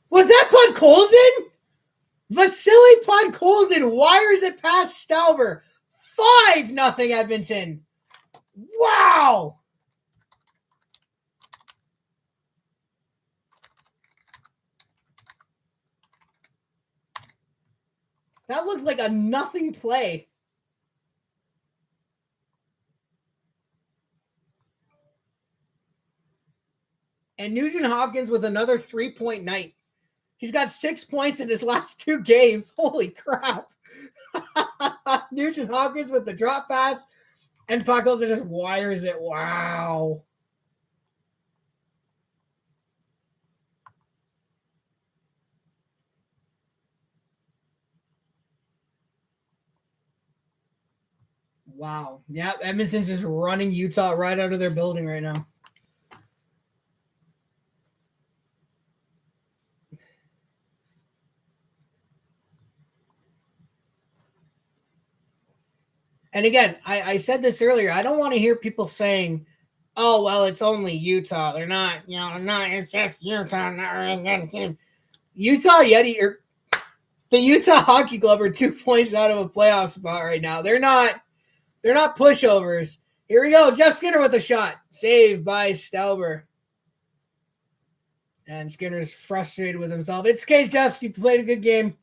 Was that Podkolzin? Vasily Podkolzin wires it past Stauber. 5-0 Edmonton. Wow. That looked like a nothing play. And Nugent Hopkins with another 3-point night. He's got 6 points in his last 2 games. Holy crap. Nugent Hopkins with the drop pass. And Podkolzin just wires it. Wow. Wow. Yeah, Edmonton's just running Utah right out of their building right now. And again, I said this earlier. I don't want to hear people saying, oh, well, it's only Utah. They're not, it's just Utah, not really good team. Utah Yeti, or the Utah Hockey Club are 2 points out of a playoff spot right now. They're not pushovers. Here we go. Jeff Skinner with a shot. Saved by Stauber. And Skinner's frustrated with himself. It's okay, Jeff. You played a good game.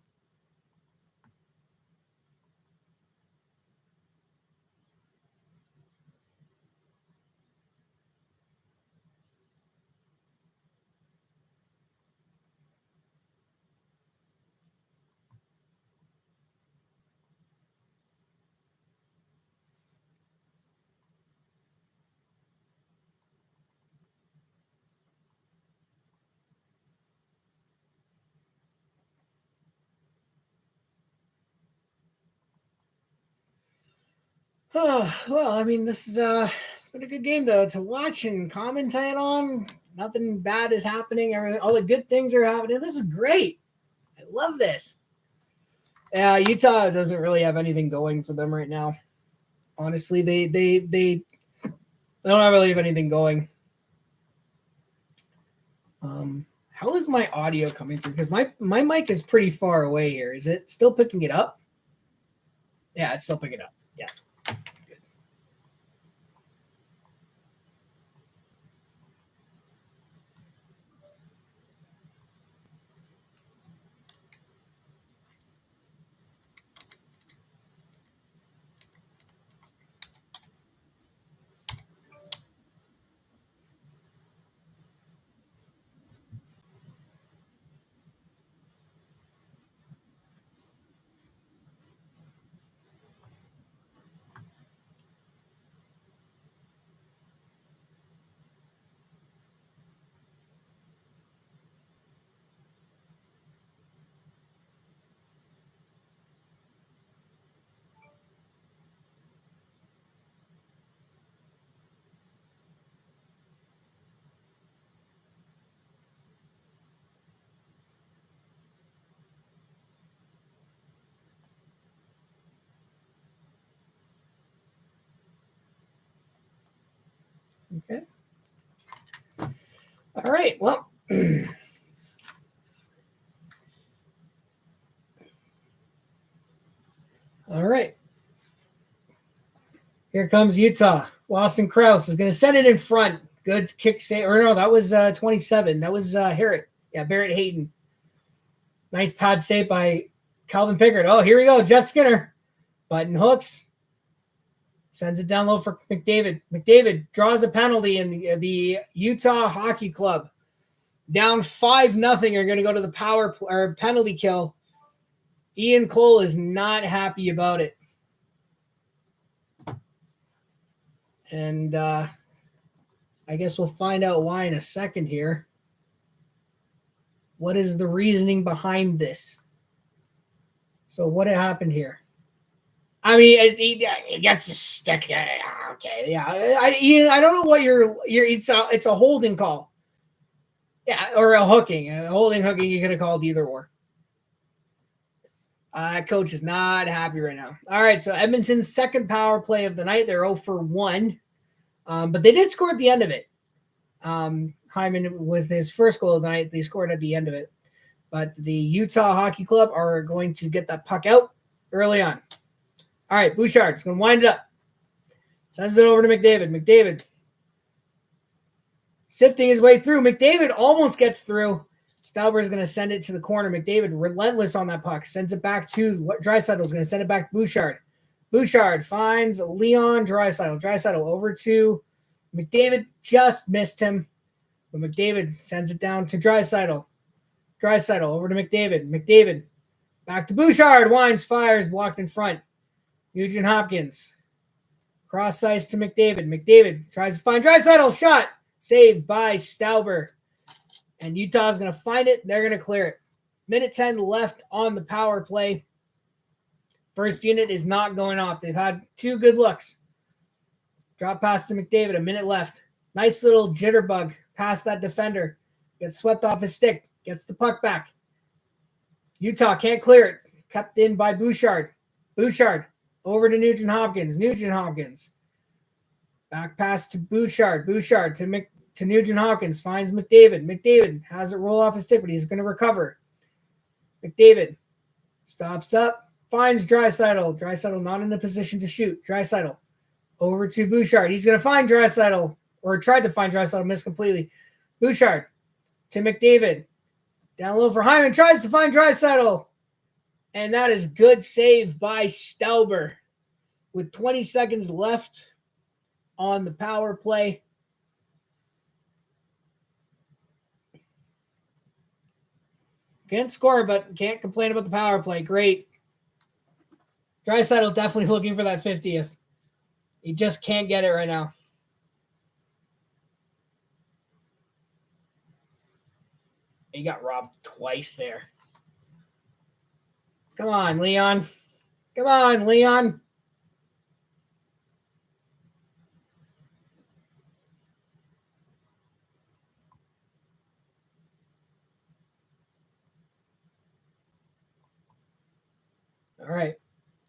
Oh, well, I mean, this is it's been a good game to watch and commentate on. Nothing bad is happening. Everything, all the good things are happening. This is great. I love this. Utah doesn't really have anything going for them right now. Honestly, they don't really have anything going. How is my audio coming through? Because my mic is pretty far away here. Is it still picking it up? Yeah, it's still picking it up. Yeah. Okay. All right. Well, all right. Here comes Utah. Lawson Krause is going to send it in front. Good kick save. Or no, that was 27. That was Harrett. Yeah, Barrett Hayton. Nice pad save by Calvin Pickard. Oh, here we go. Jeff Skinner. Button hooks. Sends it down low for McDavid. McDavid draws a penalty, and the Utah Hockey Club down 5-0 are going to go to the power or penalty kill. Ian Cole is not happy about it. And I guess we'll find out why in a second here. What is the reasoning behind this? So what happened here? I mean, he gets the stick. Okay, yeah. I don't know what it's a holding call. Yeah, or a hooking. A hooking, you could have called either or. Coach is not happy right now. All right, so Edmonton's second power play of the night. They're 0 for 1. But they did score at the end of it. Hyman with his first goal of the night, they scored at the end of it. But the Utah Hockey Club are going to get that puck out early on. All right, Bouchard's going to wind it up. Sends it over to McDavid. McDavid sifting his way through. McDavid almost gets through. Stauber is going to send it to the corner. McDavid relentless on that puck. Sends it back to Draisaitl. Is going to send it back to Bouchard. Bouchard finds Leon Draisaitl. Draisaitl over to McDavid. Just missed him. But McDavid sends it down to Draisaitl. Draisaitl over to McDavid. McDavid back to Bouchard. Winds, fires, blocked in front. Nugent Hopkins. Cross ice to McDavid. McDavid tries to find Draisaitl. Shot. Saved by Stauber. And Utah's going to find it. They're going to clear it. Minute 10 left on the power play. First unit is not going off. They've had 2 good looks. Drop pass to McDavid. A minute left. Nice little jitterbug past that defender. Gets swept off his stick. Gets the puck back. Utah can't clear it. Kept in by Bouchard. Bouchard over to Nugent Hopkins. Nugent Hopkins. Back pass to Bouchard. Bouchard to Nugent Hopkins. Finds McDavid. McDavid has it roll off his stick, but he's going to recover. McDavid stops up. Finds Draisaitl. Draisaitl not in a position to shoot. Draisaitl over to Bouchard. He's going to find Draisaitl, or tried to find Draisaitl, missed completely. Bouchard to McDavid. Down low for Hyman. Tries to find Draisaitl. And that is good save by Stauber. With 20 seconds left on the power play. Can't score, but can't complain about the power play. Great. Draisaitl definitely looking for that 50th. He just can't get it right now. He got robbed twice there. Come on, Leon. Come on, Leon. All right.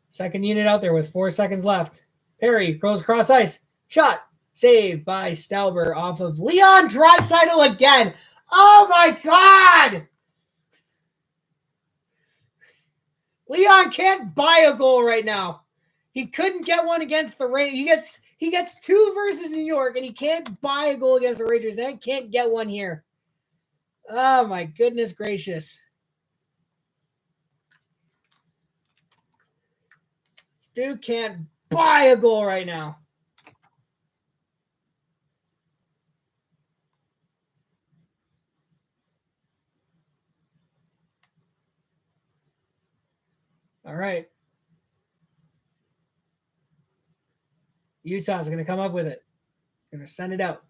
Second unit out there with 4 seconds left. Perry goes across ice. Shot. Saved by Stauber off of Leon Draisaitl again. Oh, my God. Leon can't buy a goal right now. He couldn't get one against the Rangers. He gets 2 versus New York, and he can't buy a goal against the Rangers, and he can't get one here. Oh, my goodness gracious. This dude can't buy a goal right now. All right. Utah's going to come up with it. Going to send it out.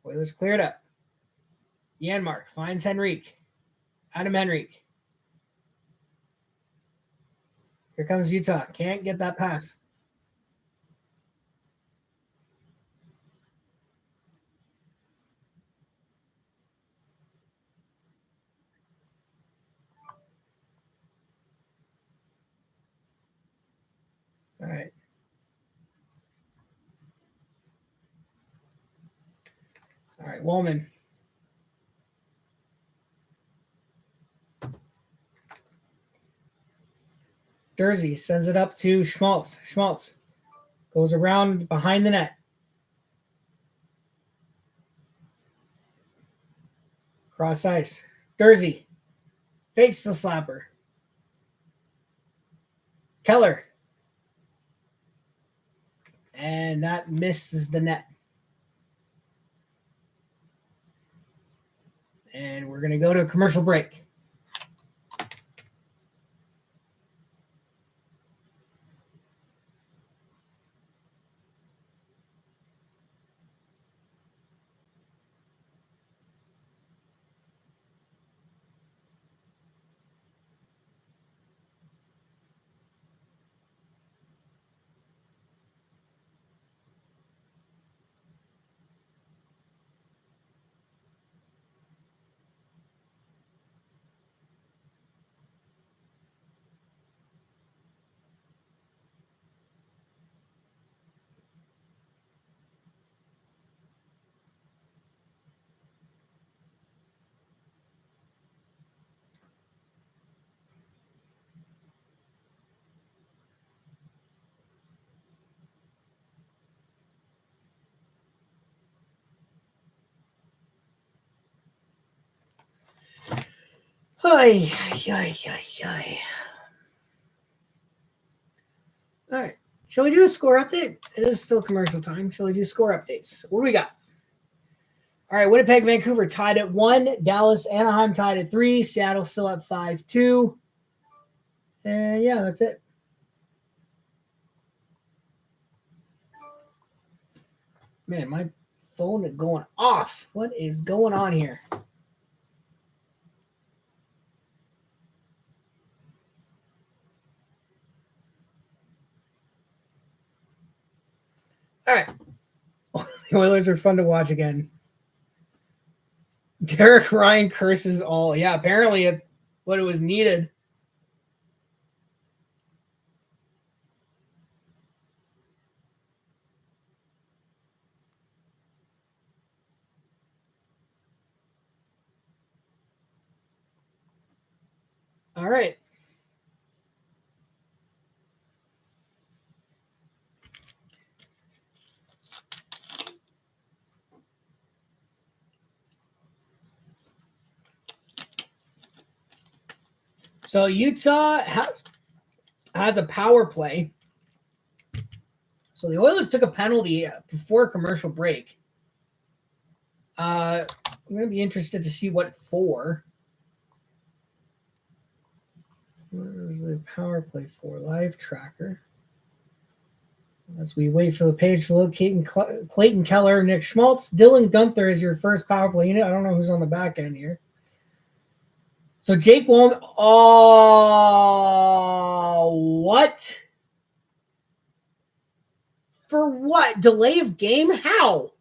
Oilers cleared up. Janmark finds Henrique. Adam Henrique. Here comes Utah. Can't get that pass. All right. All right, Woolman. Jersey sends it up to Schmaltz. Schmaltz goes around behind the net. Cross ice. Jersey fakes the slapper. Keller. And that misses the net. And we're going to go to a commercial break. Ay, ay, ay, ay. All right. Shall we do a score update? It is still commercial time. Shall we do score updates? What do we got? All right. Winnipeg, Vancouver tied at 1. Dallas, Anaheim tied at 3. Seattle still at 5-2. And yeah, that's it. Man, my phone is going off. What is going on here? All right. The Oilers are fun to watch again. Derek Ryan curses all. Yeah, apparently what it was needed. All right. So Utah has a power play. So the Oilers took a penalty before commercial break. I'm going to be interested to see what for. What is the power play for? Live tracker. As we wait for the page to locate Clayton Keller, Nick Schmaltz, Dylan Guenther is your first power play unit. I don't know who's on the back end here. So Jake Walman. Oh, what? For what? Delay of game? How?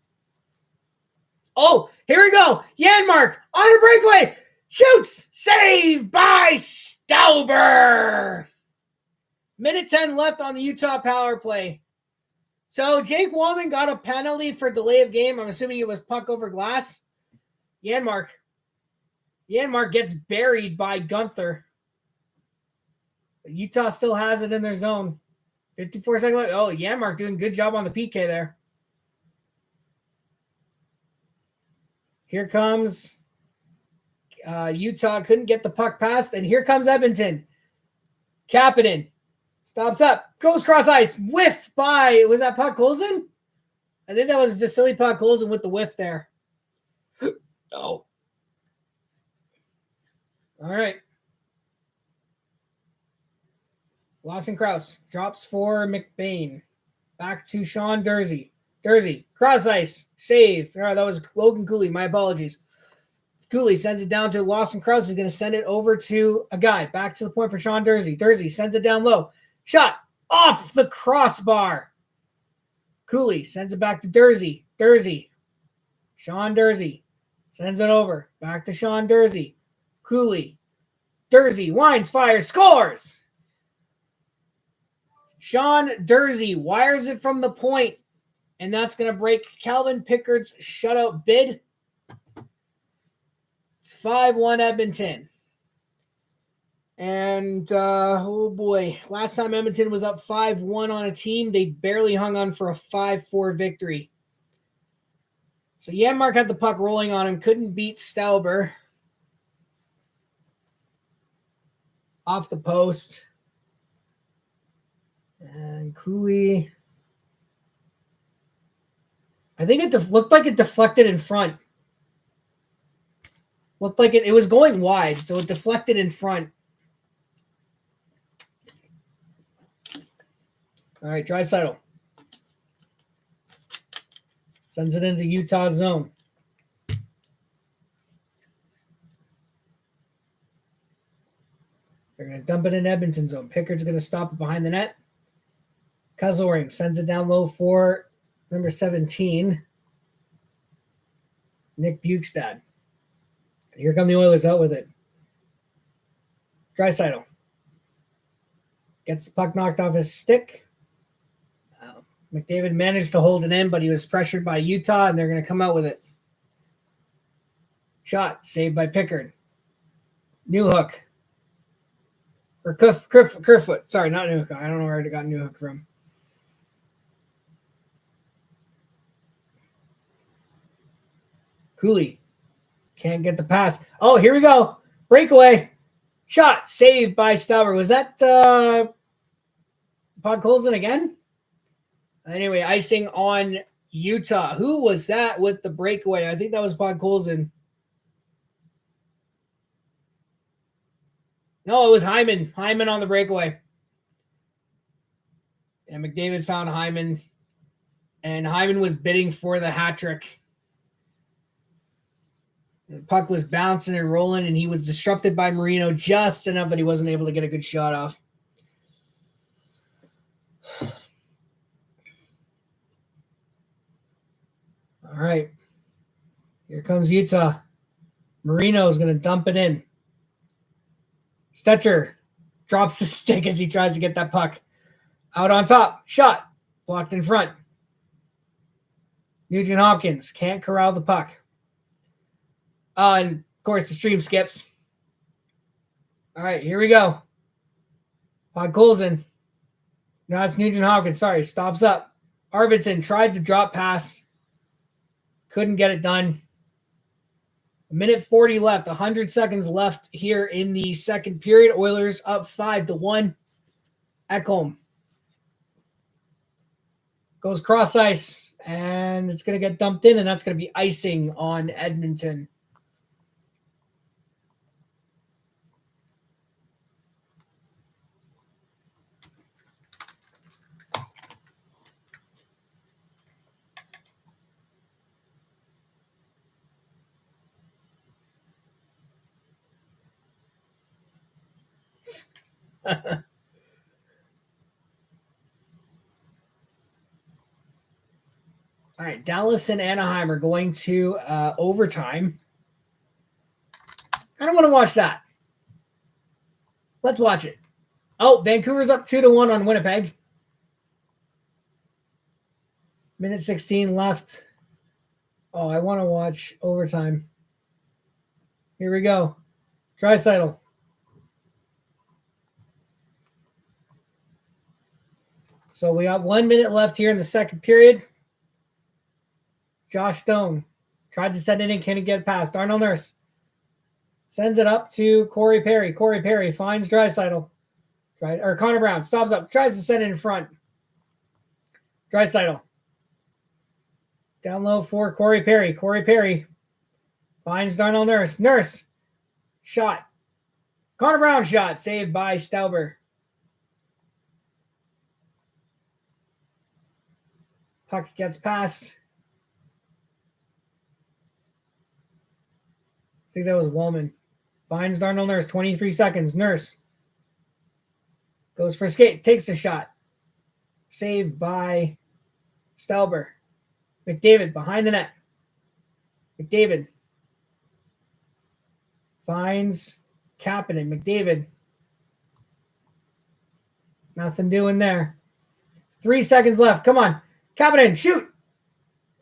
Oh, here we go. Janmark on a breakaway. Shoots. Saved by Stauber. Minute 10 left on the Utah power play. So Jake Walman got a penalty for delay of game. I'm assuming it was puck over glass. Janmark gets buried by Guenther. Utah still has it in their zone. 54 seconds left. Oh, Janmark doing a good job on the PK there. Here comes Utah. Couldn't get the puck past. And here comes Edmonton. Kapanen stops up. Goes cross ice. Whiff by. Was that Podkolzin? I think that was Vasily Podkolzin with the whiff there. Oh. All right. Lawson Krause drops for McBain. Back to Sean Durzi. Durzi, cross ice, save. Oh, that was Logan Cooley. My apologies. Cooley sends it down to Lawson Krause, who's going to send it over to a guy. Back to the point for Sean Durzi. Durzi sends it down low. Shot off the crossbar. Cooley sends it back to Durzi. Durzi. Sean Durzi sends it over. Back to Sean Durzi. Cooley. Durzi winds, fires, scores. Sean Durzi wires it from the point, and that's going to break Calvin Pickard's shutout bid. It's 5-1 Edmonton. And, oh boy, last time Edmonton was up 5-1 on a team, they barely hung on for a 5-4 victory. So Janmark had the puck rolling on him, couldn't beat Stauber. Off the post. And Cooley. I think it looked like it deflected in front. Looked like it was going wide, so it deflected in front. All right, Draisaitl. Sends it into Utah zone. They're going to dump it in Edmonton zone. Pickard's going to stop it behind the net. Kuzelring sends it down low for number 17, Nick Bukestad. Here come the Oilers out with it. Draisaitl gets the puck knocked off his stick. McDavid managed to hold it in, but he was pressured by Utah, and they're going to come out with it. Shot saved by Pickard. Newhook. Or Kerfoot. Sorry, not Newhook. I don't know where I got Newhook from. Cooley can't get the pass. Oh, here we go. Breakaway. Shot. Saved by Stauber. Was that Podkolzin again? Anyway, icing on Utah. Who was that with the breakaway? I think that was Podkolzin. No, it was Hyman. Hyman on the breakaway. And McDavid found Hyman. And Hyman was bidding for the hat trick. The puck was bouncing and rolling, and he was disrupted by Marino just enough that he wasn't able to get a good shot off. All right. Here comes Utah. Marino is going to dump it in. Stetcher drops the stick as he tries to get that puck. Out on top. Shot. Blocked in front. Nugent Hopkins can't corral the puck. And, of course, the stream skips. All right, here we go. Podkolzin. Now it's Nugent Hopkins. Sorry, stops up. Arvidsson tried to drop pass. Couldn't get it done. 1:40 left. 100 seconds left here in the second period. Oilers up 5-1. Ekholm goes cross ice, and it's going to get dumped in, and that's going to be icing on Edmonton. All right, Dallas and Anaheim are going to overtime. I don't want to watch that. Let's watch it. Oh, Vancouver's up 2-1 on Winnipeg. 1:16 left. Oh, I want to watch overtime. Here we go. Draisaitl. So we got 1 minute left here in the second period. Josh Stone tried to send it in, couldn't get past. Darnell Nurse sends it up to Corey Perry. Corey Perry finds Draisaitl. Connor Brown stops up, tries to send it in front. Draisaitl. Down low for Corey Perry. Corey Perry finds Darnell Nurse. Nurse. Shot. Connor Brown shot. Saved by Stauber. Puck gets past. I think that was Wallman. Finds Darnell Nurse. 23 seconds. Nurse. Goes for a skate. Takes a shot. Saved by Stauber. McDavid behind the net. McDavid finds Kapanen. McDavid. Nothing doing there. 3 seconds left. Come on. Kapanen, shoot.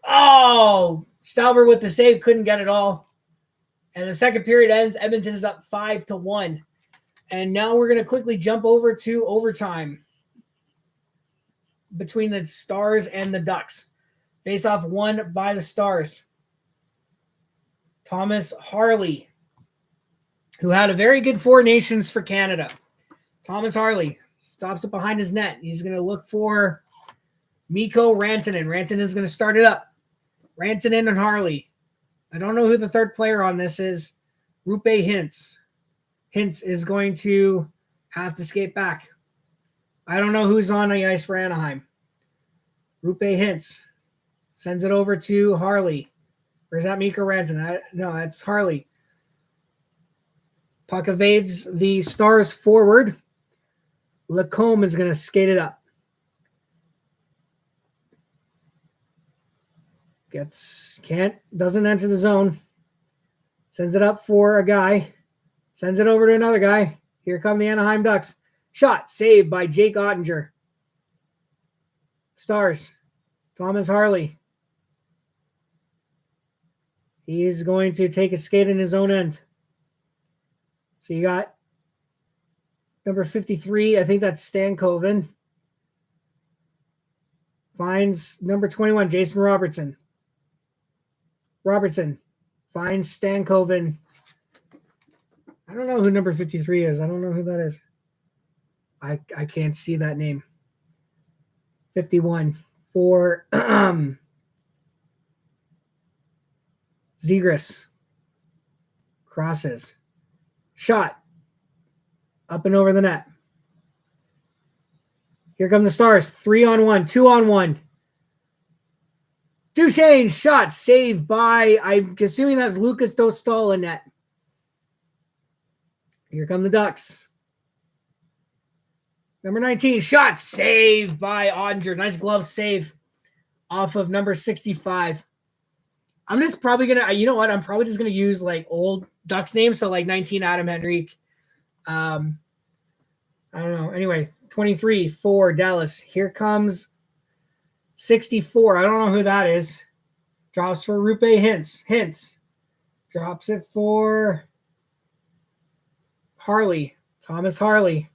Oh, Stauber with the save. Couldn't get it all. And the second period ends. Edmonton is up 5-1. And now we're going to quickly jump over to overtime between the Stars and the Ducks. Face-off won by the Stars. Thomas Harley, who had a very good Four Nations for Canada. Thomas Harley stops it behind his net. He's going to look for Mikko Rantanen. Rantanen is going to start it up. Rantanen and Harley. I don't know who the third player on this is. Rupe Hintz. Hintz is going to have to skate back. I don't know who's on the ice for Anaheim. Rupe Hintz sends it over to Harley. Or is that Mikko Rantanen? No, that's Harley. Puck evades the Stars forward. Lacombe is going to skate it up. Doesn't enter the zone. Sends it up for a guy. Sends it over to another guy. Here come the Anaheim Ducks. Shot saved by Jake Ottinger. Stars. Thomas Harley. He is going to take a skate in his own end. So you got number 53. I think that's Stankoven. Finds number 21, Jason Robertson. Robertson finds Stankoven. I don't know who number 53 is. I don't know who that is. I can't see that name. 51 for Zegras. Crosses. Shot. Up and over the net. Here come the Stars. 3-on-1. 2-on-1. Duchesne shot. Saved by, I'm assuming that's Lucas Dostal in net. Here come the Ducks. Number 19. Shot. Saved by Ottinger. Nice glove save off of number 65. I'm just probably going to, you know what? I'm probably just going to use like old Ducks names. So like 19 Adam Henrique. I don't know. Anyway, 23 for Dallas. Here comes 64. I don't know who that is. Drops for Rupe Hintz. Hintz. Drops it for Harley. Thomas Harley.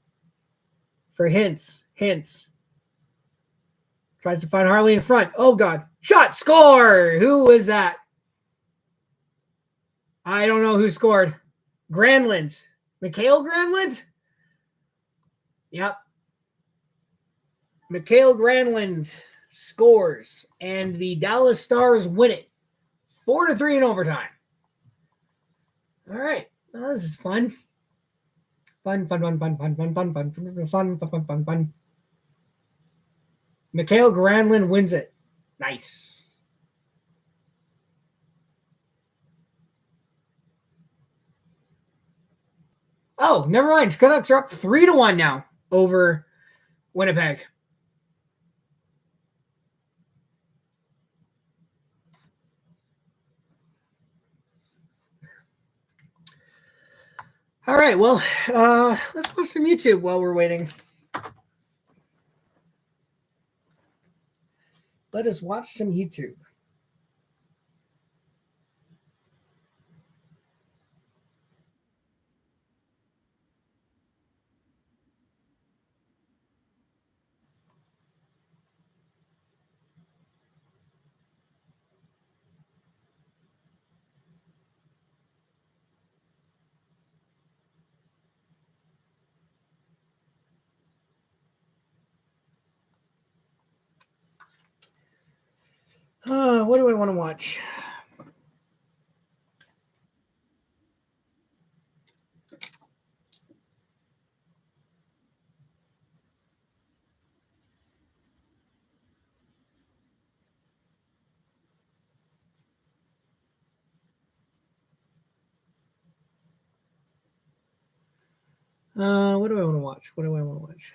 For Hintz. Hintz. Tries to find Harley in front. Oh, God. Shot. Score. Who was that? I don't know who scored. Granlund. Mikhail Granlund? Yep. Mikhail Granlund scores, and the Dallas Stars win it 4-3 in overtime. All right. Well, this is fun. Fun. Mikhail Granlund wins it. Nice. Oh, never mind. Canucks are up 3-1 now over Winnipeg. All right. Well, let's watch some YouTube while we're waiting. Let us watch some YouTube. What do I want to watch? What do I want to watch? What do I want to watch?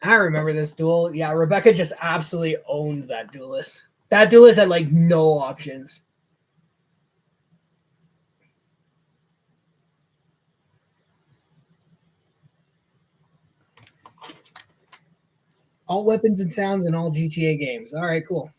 I remember this duel. Yeah, Rebecca just absolutely owned that duelist. That duelist had like no options. All weapons and sounds in all GTA games. All right, cool.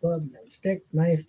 club, stick, knife.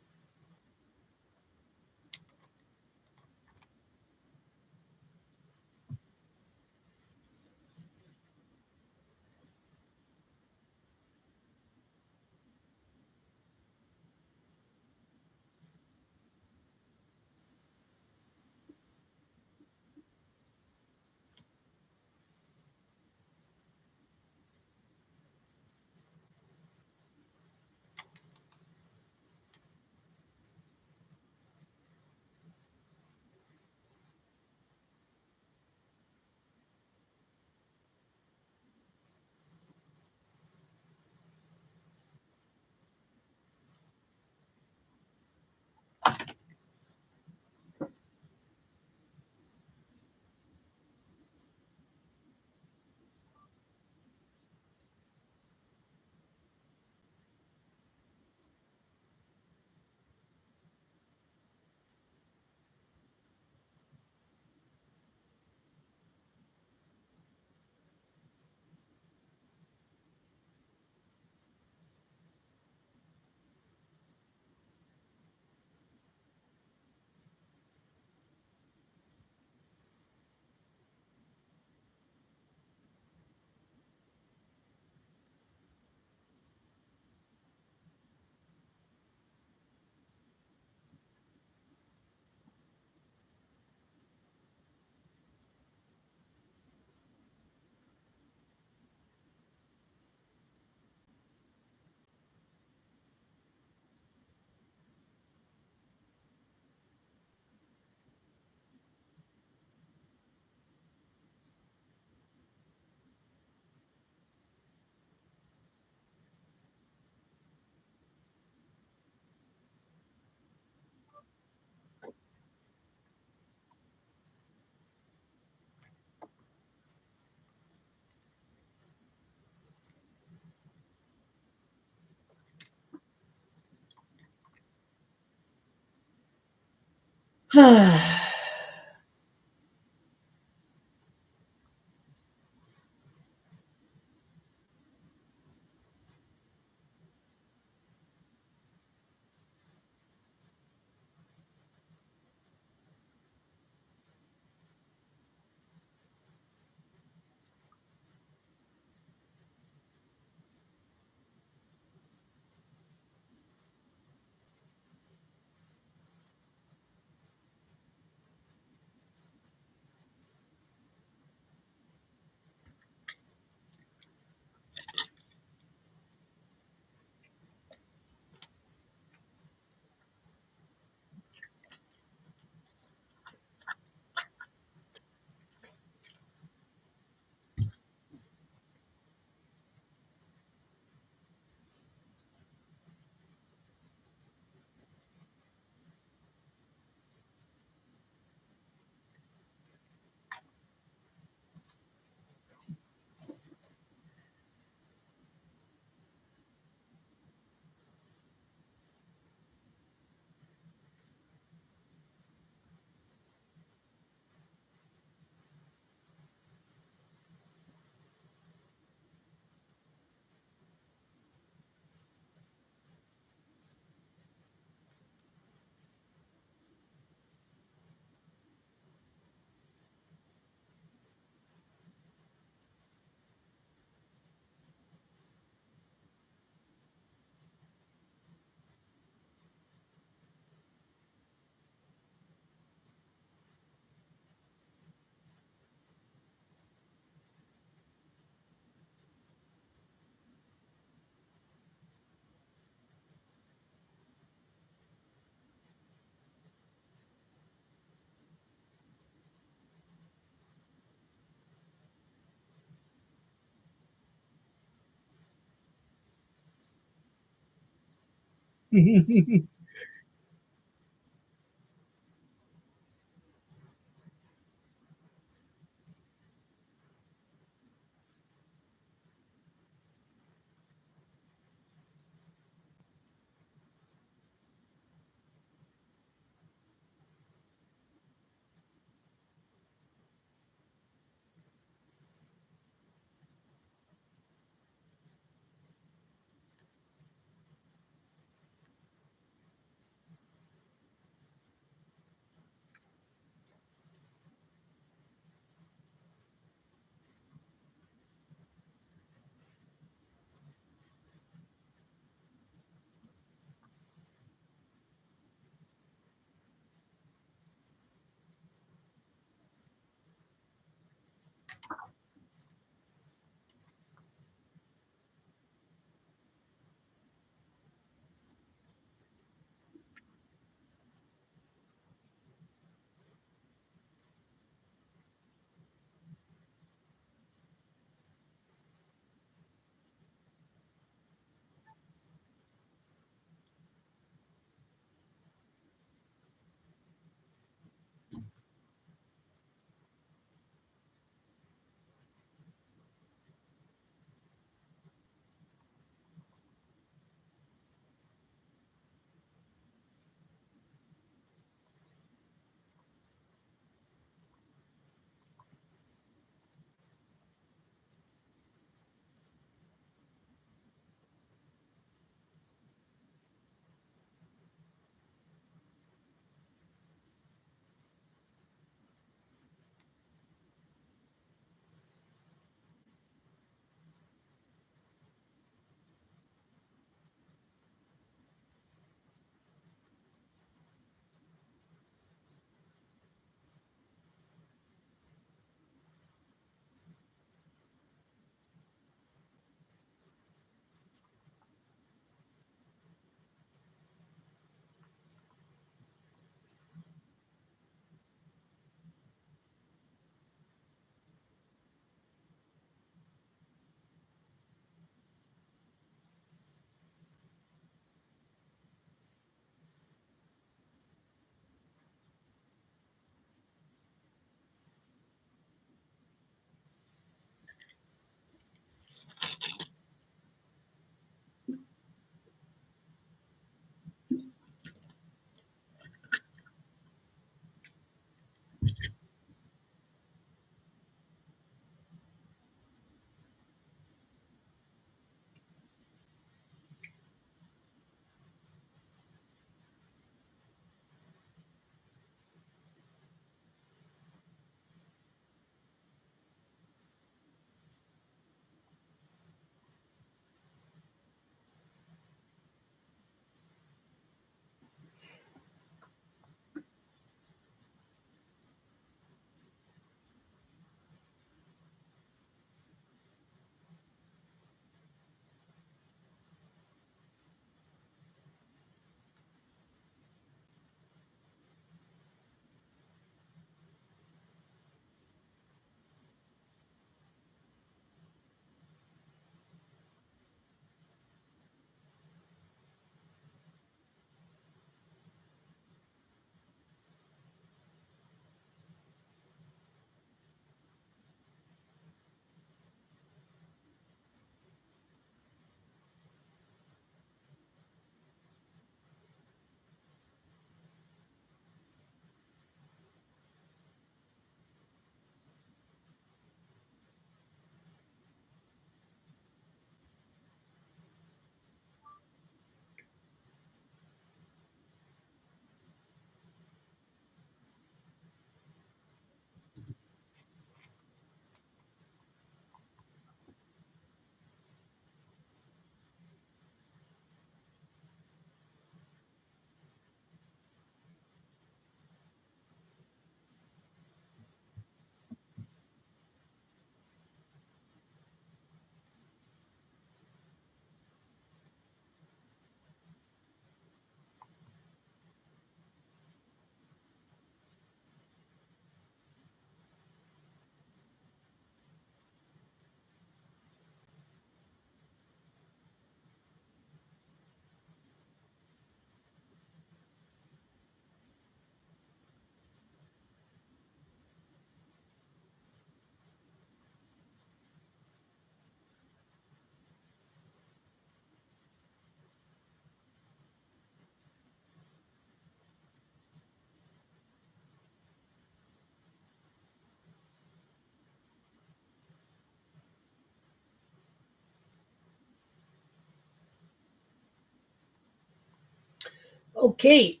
Okay,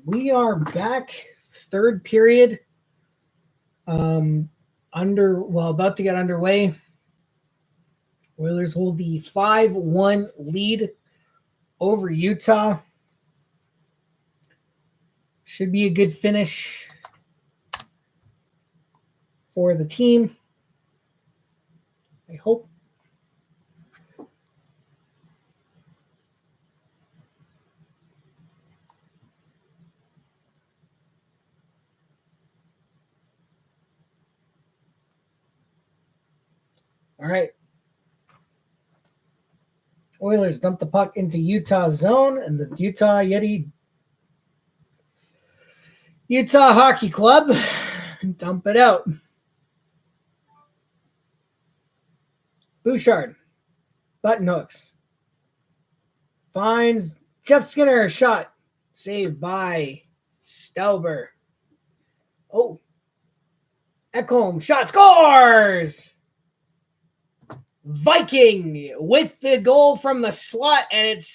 we are back. Third period. About to get underway. Oilers hold the 5-1 lead over Utah. Should be a good finish for the team. I hope. All right. Oilers dump the puck into Utah zone, and the Utah Hockey Club dump it out. Bouchard, button hooks, finds Jeff Skinner, a shot, saved by Stauber. Oh, Ekholm, shot, scores! Viking with the goal from the slot, and it's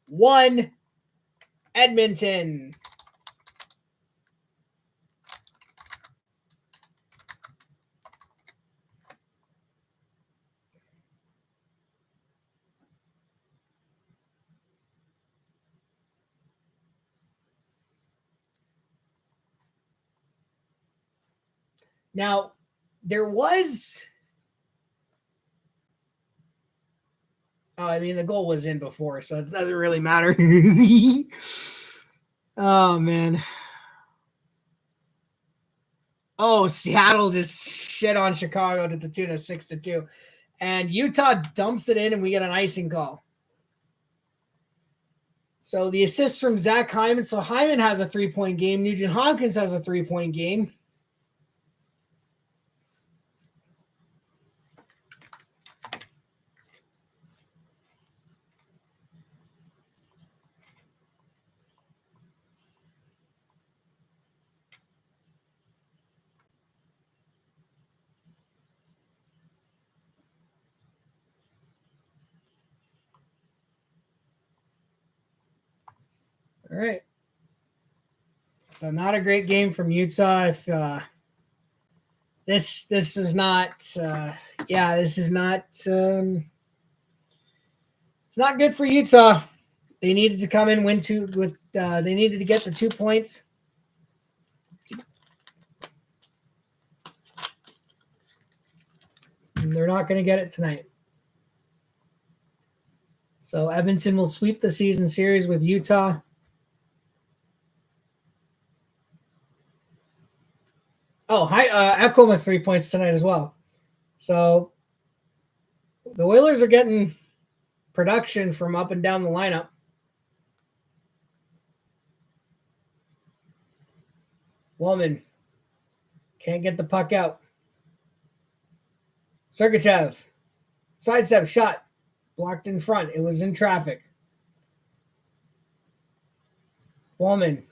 6-1 Edmonton. Now, there was... the goal was in before, so it doesn't really matter. Oh, man. Oh, Seattle just shit on Chicago to the tune of 6-2. And Utah dumps it in, and we get an icing call. So the assist from Zach Hyman. So Hyman has a 3-point game. Nugent Hopkins has a 3-point game. All right. So not a great game from Utah. If this is not, this is not. It's not good for Utah. They needed to come in win two with. They needed to get the 2 points. And they're not going to get it tonight. So Edmonton will sweep the season series with Utah. Oh, Ekholm has 3 points tonight as well. So the Oilers are getting production from up and down the lineup. Woolman can't get the puck out. Sergachev, sidestep shot, blocked in front. It was in traffic. Woolman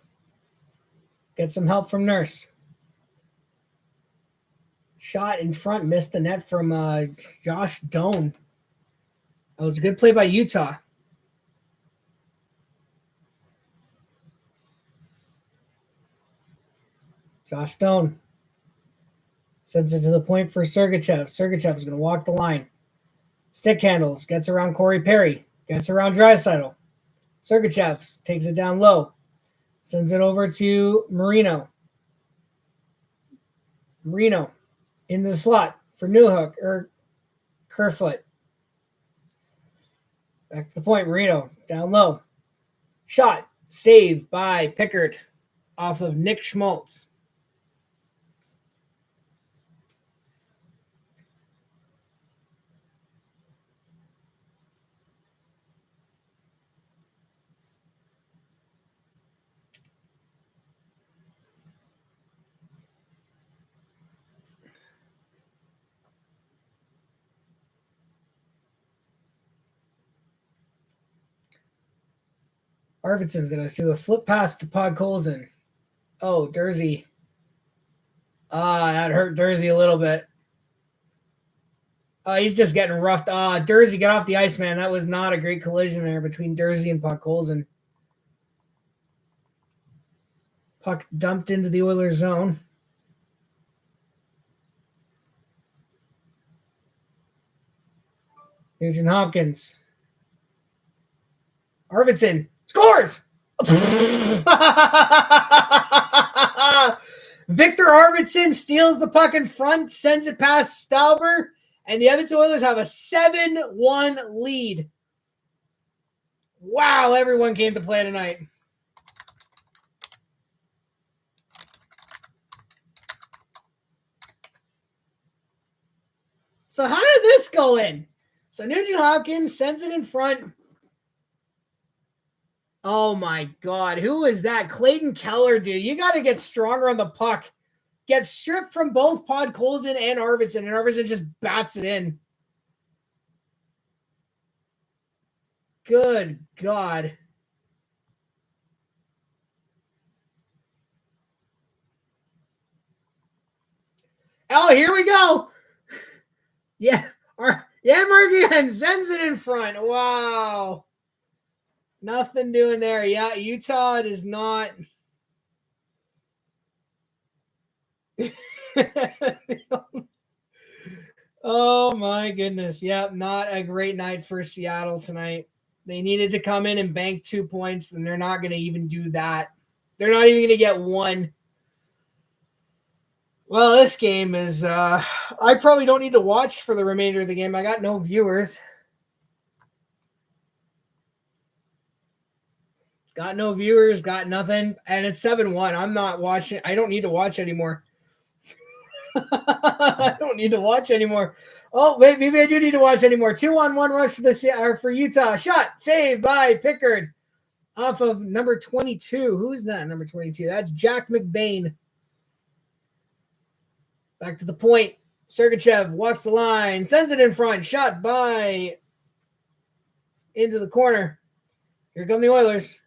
gets some help from Nurse. Shot in front, missed the net from Josh Doan. That was a good play by Utah. Josh Doan sends it to the point for Sergachev. Sergachev is going to walk the line. Stick handles, gets around Corey Perry, gets around Draisaitl. Sergachev takes it down low, sends it over to Marino. Marino in the slot for Newhook or Kerfoot. Back to the point, Marino down low. Shot, saved by Pickard off of Nick Schmaltz. Arvidsson's going to do a flip pass to Podkolzin. Oh, Dursey. That hurt Dursey a little bit. He's just getting roughed. Dursey, get off the ice, man. That was not a great collision there between Dursey and Podkolzin. Puck dumped into the Oilers zone. Nugent Hopkins. Arvidsson scores! Victor Arvidsson steals the puck in front, sends it past Stauber, and the Edmonton Oilers have a 7-1 lead. Wow, everyone came to play tonight. So how did this go in? So Nugent Hopkins sends it in front. Oh my God. Who is that? Clayton Keller, dude. You got to get stronger on the puck. Gets stripped from both Podkolzin and Arvidsson, and Arvidsson just bats it in. Good God. Oh, here we go. Yeah. Markian sends it in front. Wow. Nothing doing there. Yeah, Utah does not. Oh, my goodness. Yeah, not a great night for Seattle tonight. They needed to come in and bank 2 points, and they're not going to even do that. They're not even going to get one. Well, this game is, I probably don't need to watch for the remainder of the game. I got no viewers. Got no viewers, got nothing. And it's 7-1. I'm not watching. I don't need to watch anymore. I don't need to watch anymore. Oh, maybe I do need to watch anymore. 2-on-1 rush for Utah. Shot, saved by Pickard off of number 22. Who is that, number 22? That's Jack McBain. Back to the point. Sergachev walks the line, sends it in front. Shot by into the corner. Here come the Oilers.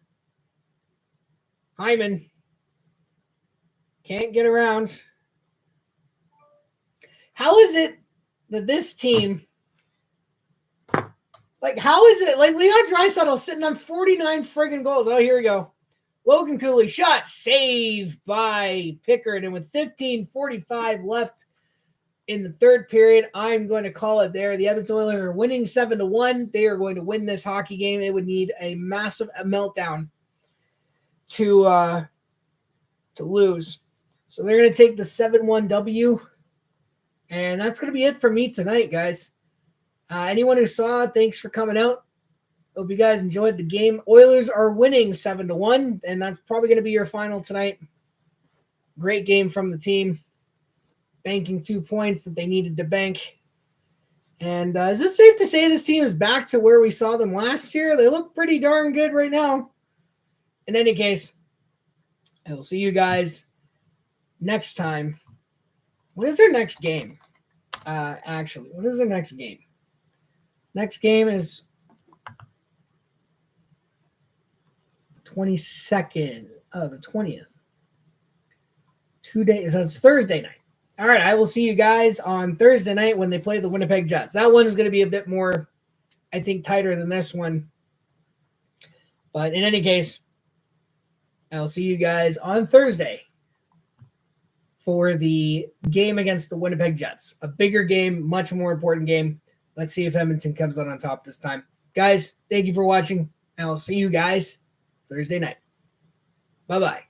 Hyman can't get around. How is it that this team, how is it, Leon Draisaitl sitting on 49 friggin' goals? Oh, here we go. Logan Cooley, shot, saved by Pickard, and with 15:45 left in the third period, I'm going to call it there. The Edmonton Oilers are winning 7-1. They are going to win this hockey game. They would need a massive meltdown to lose. So they're going to take the 7-1 W. And that's going to be it for me tonight, guys. Anyone who saw it, thanks for coming out. Hope you guys enjoyed the game. Oilers are winning 7-1, and that's probably going to be your final tonight. Great game from the team. Banking 2 points that they needed to bank. And is it safe to say this team is back to where we saw them last year? They look pretty darn good right now. In any case, I will see you guys next time. What is their next game? Actually, what is their next game? Next game is 22nd. Oh, the 20th. 2 days. So it's Thursday night. All right, I will see you guys on Thursday night when they play the Winnipeg Jets. That one is going to be a bit more, I think, tighter than this one. But in any case, I'll see you guys on Thursday for the game against the Winnipeg Jets. A bigger game, much more important game. Let's see if Edmonton comes out on top this time. Guys, thank you for watching, and I'll see you guys Thursday night. Bye-bye.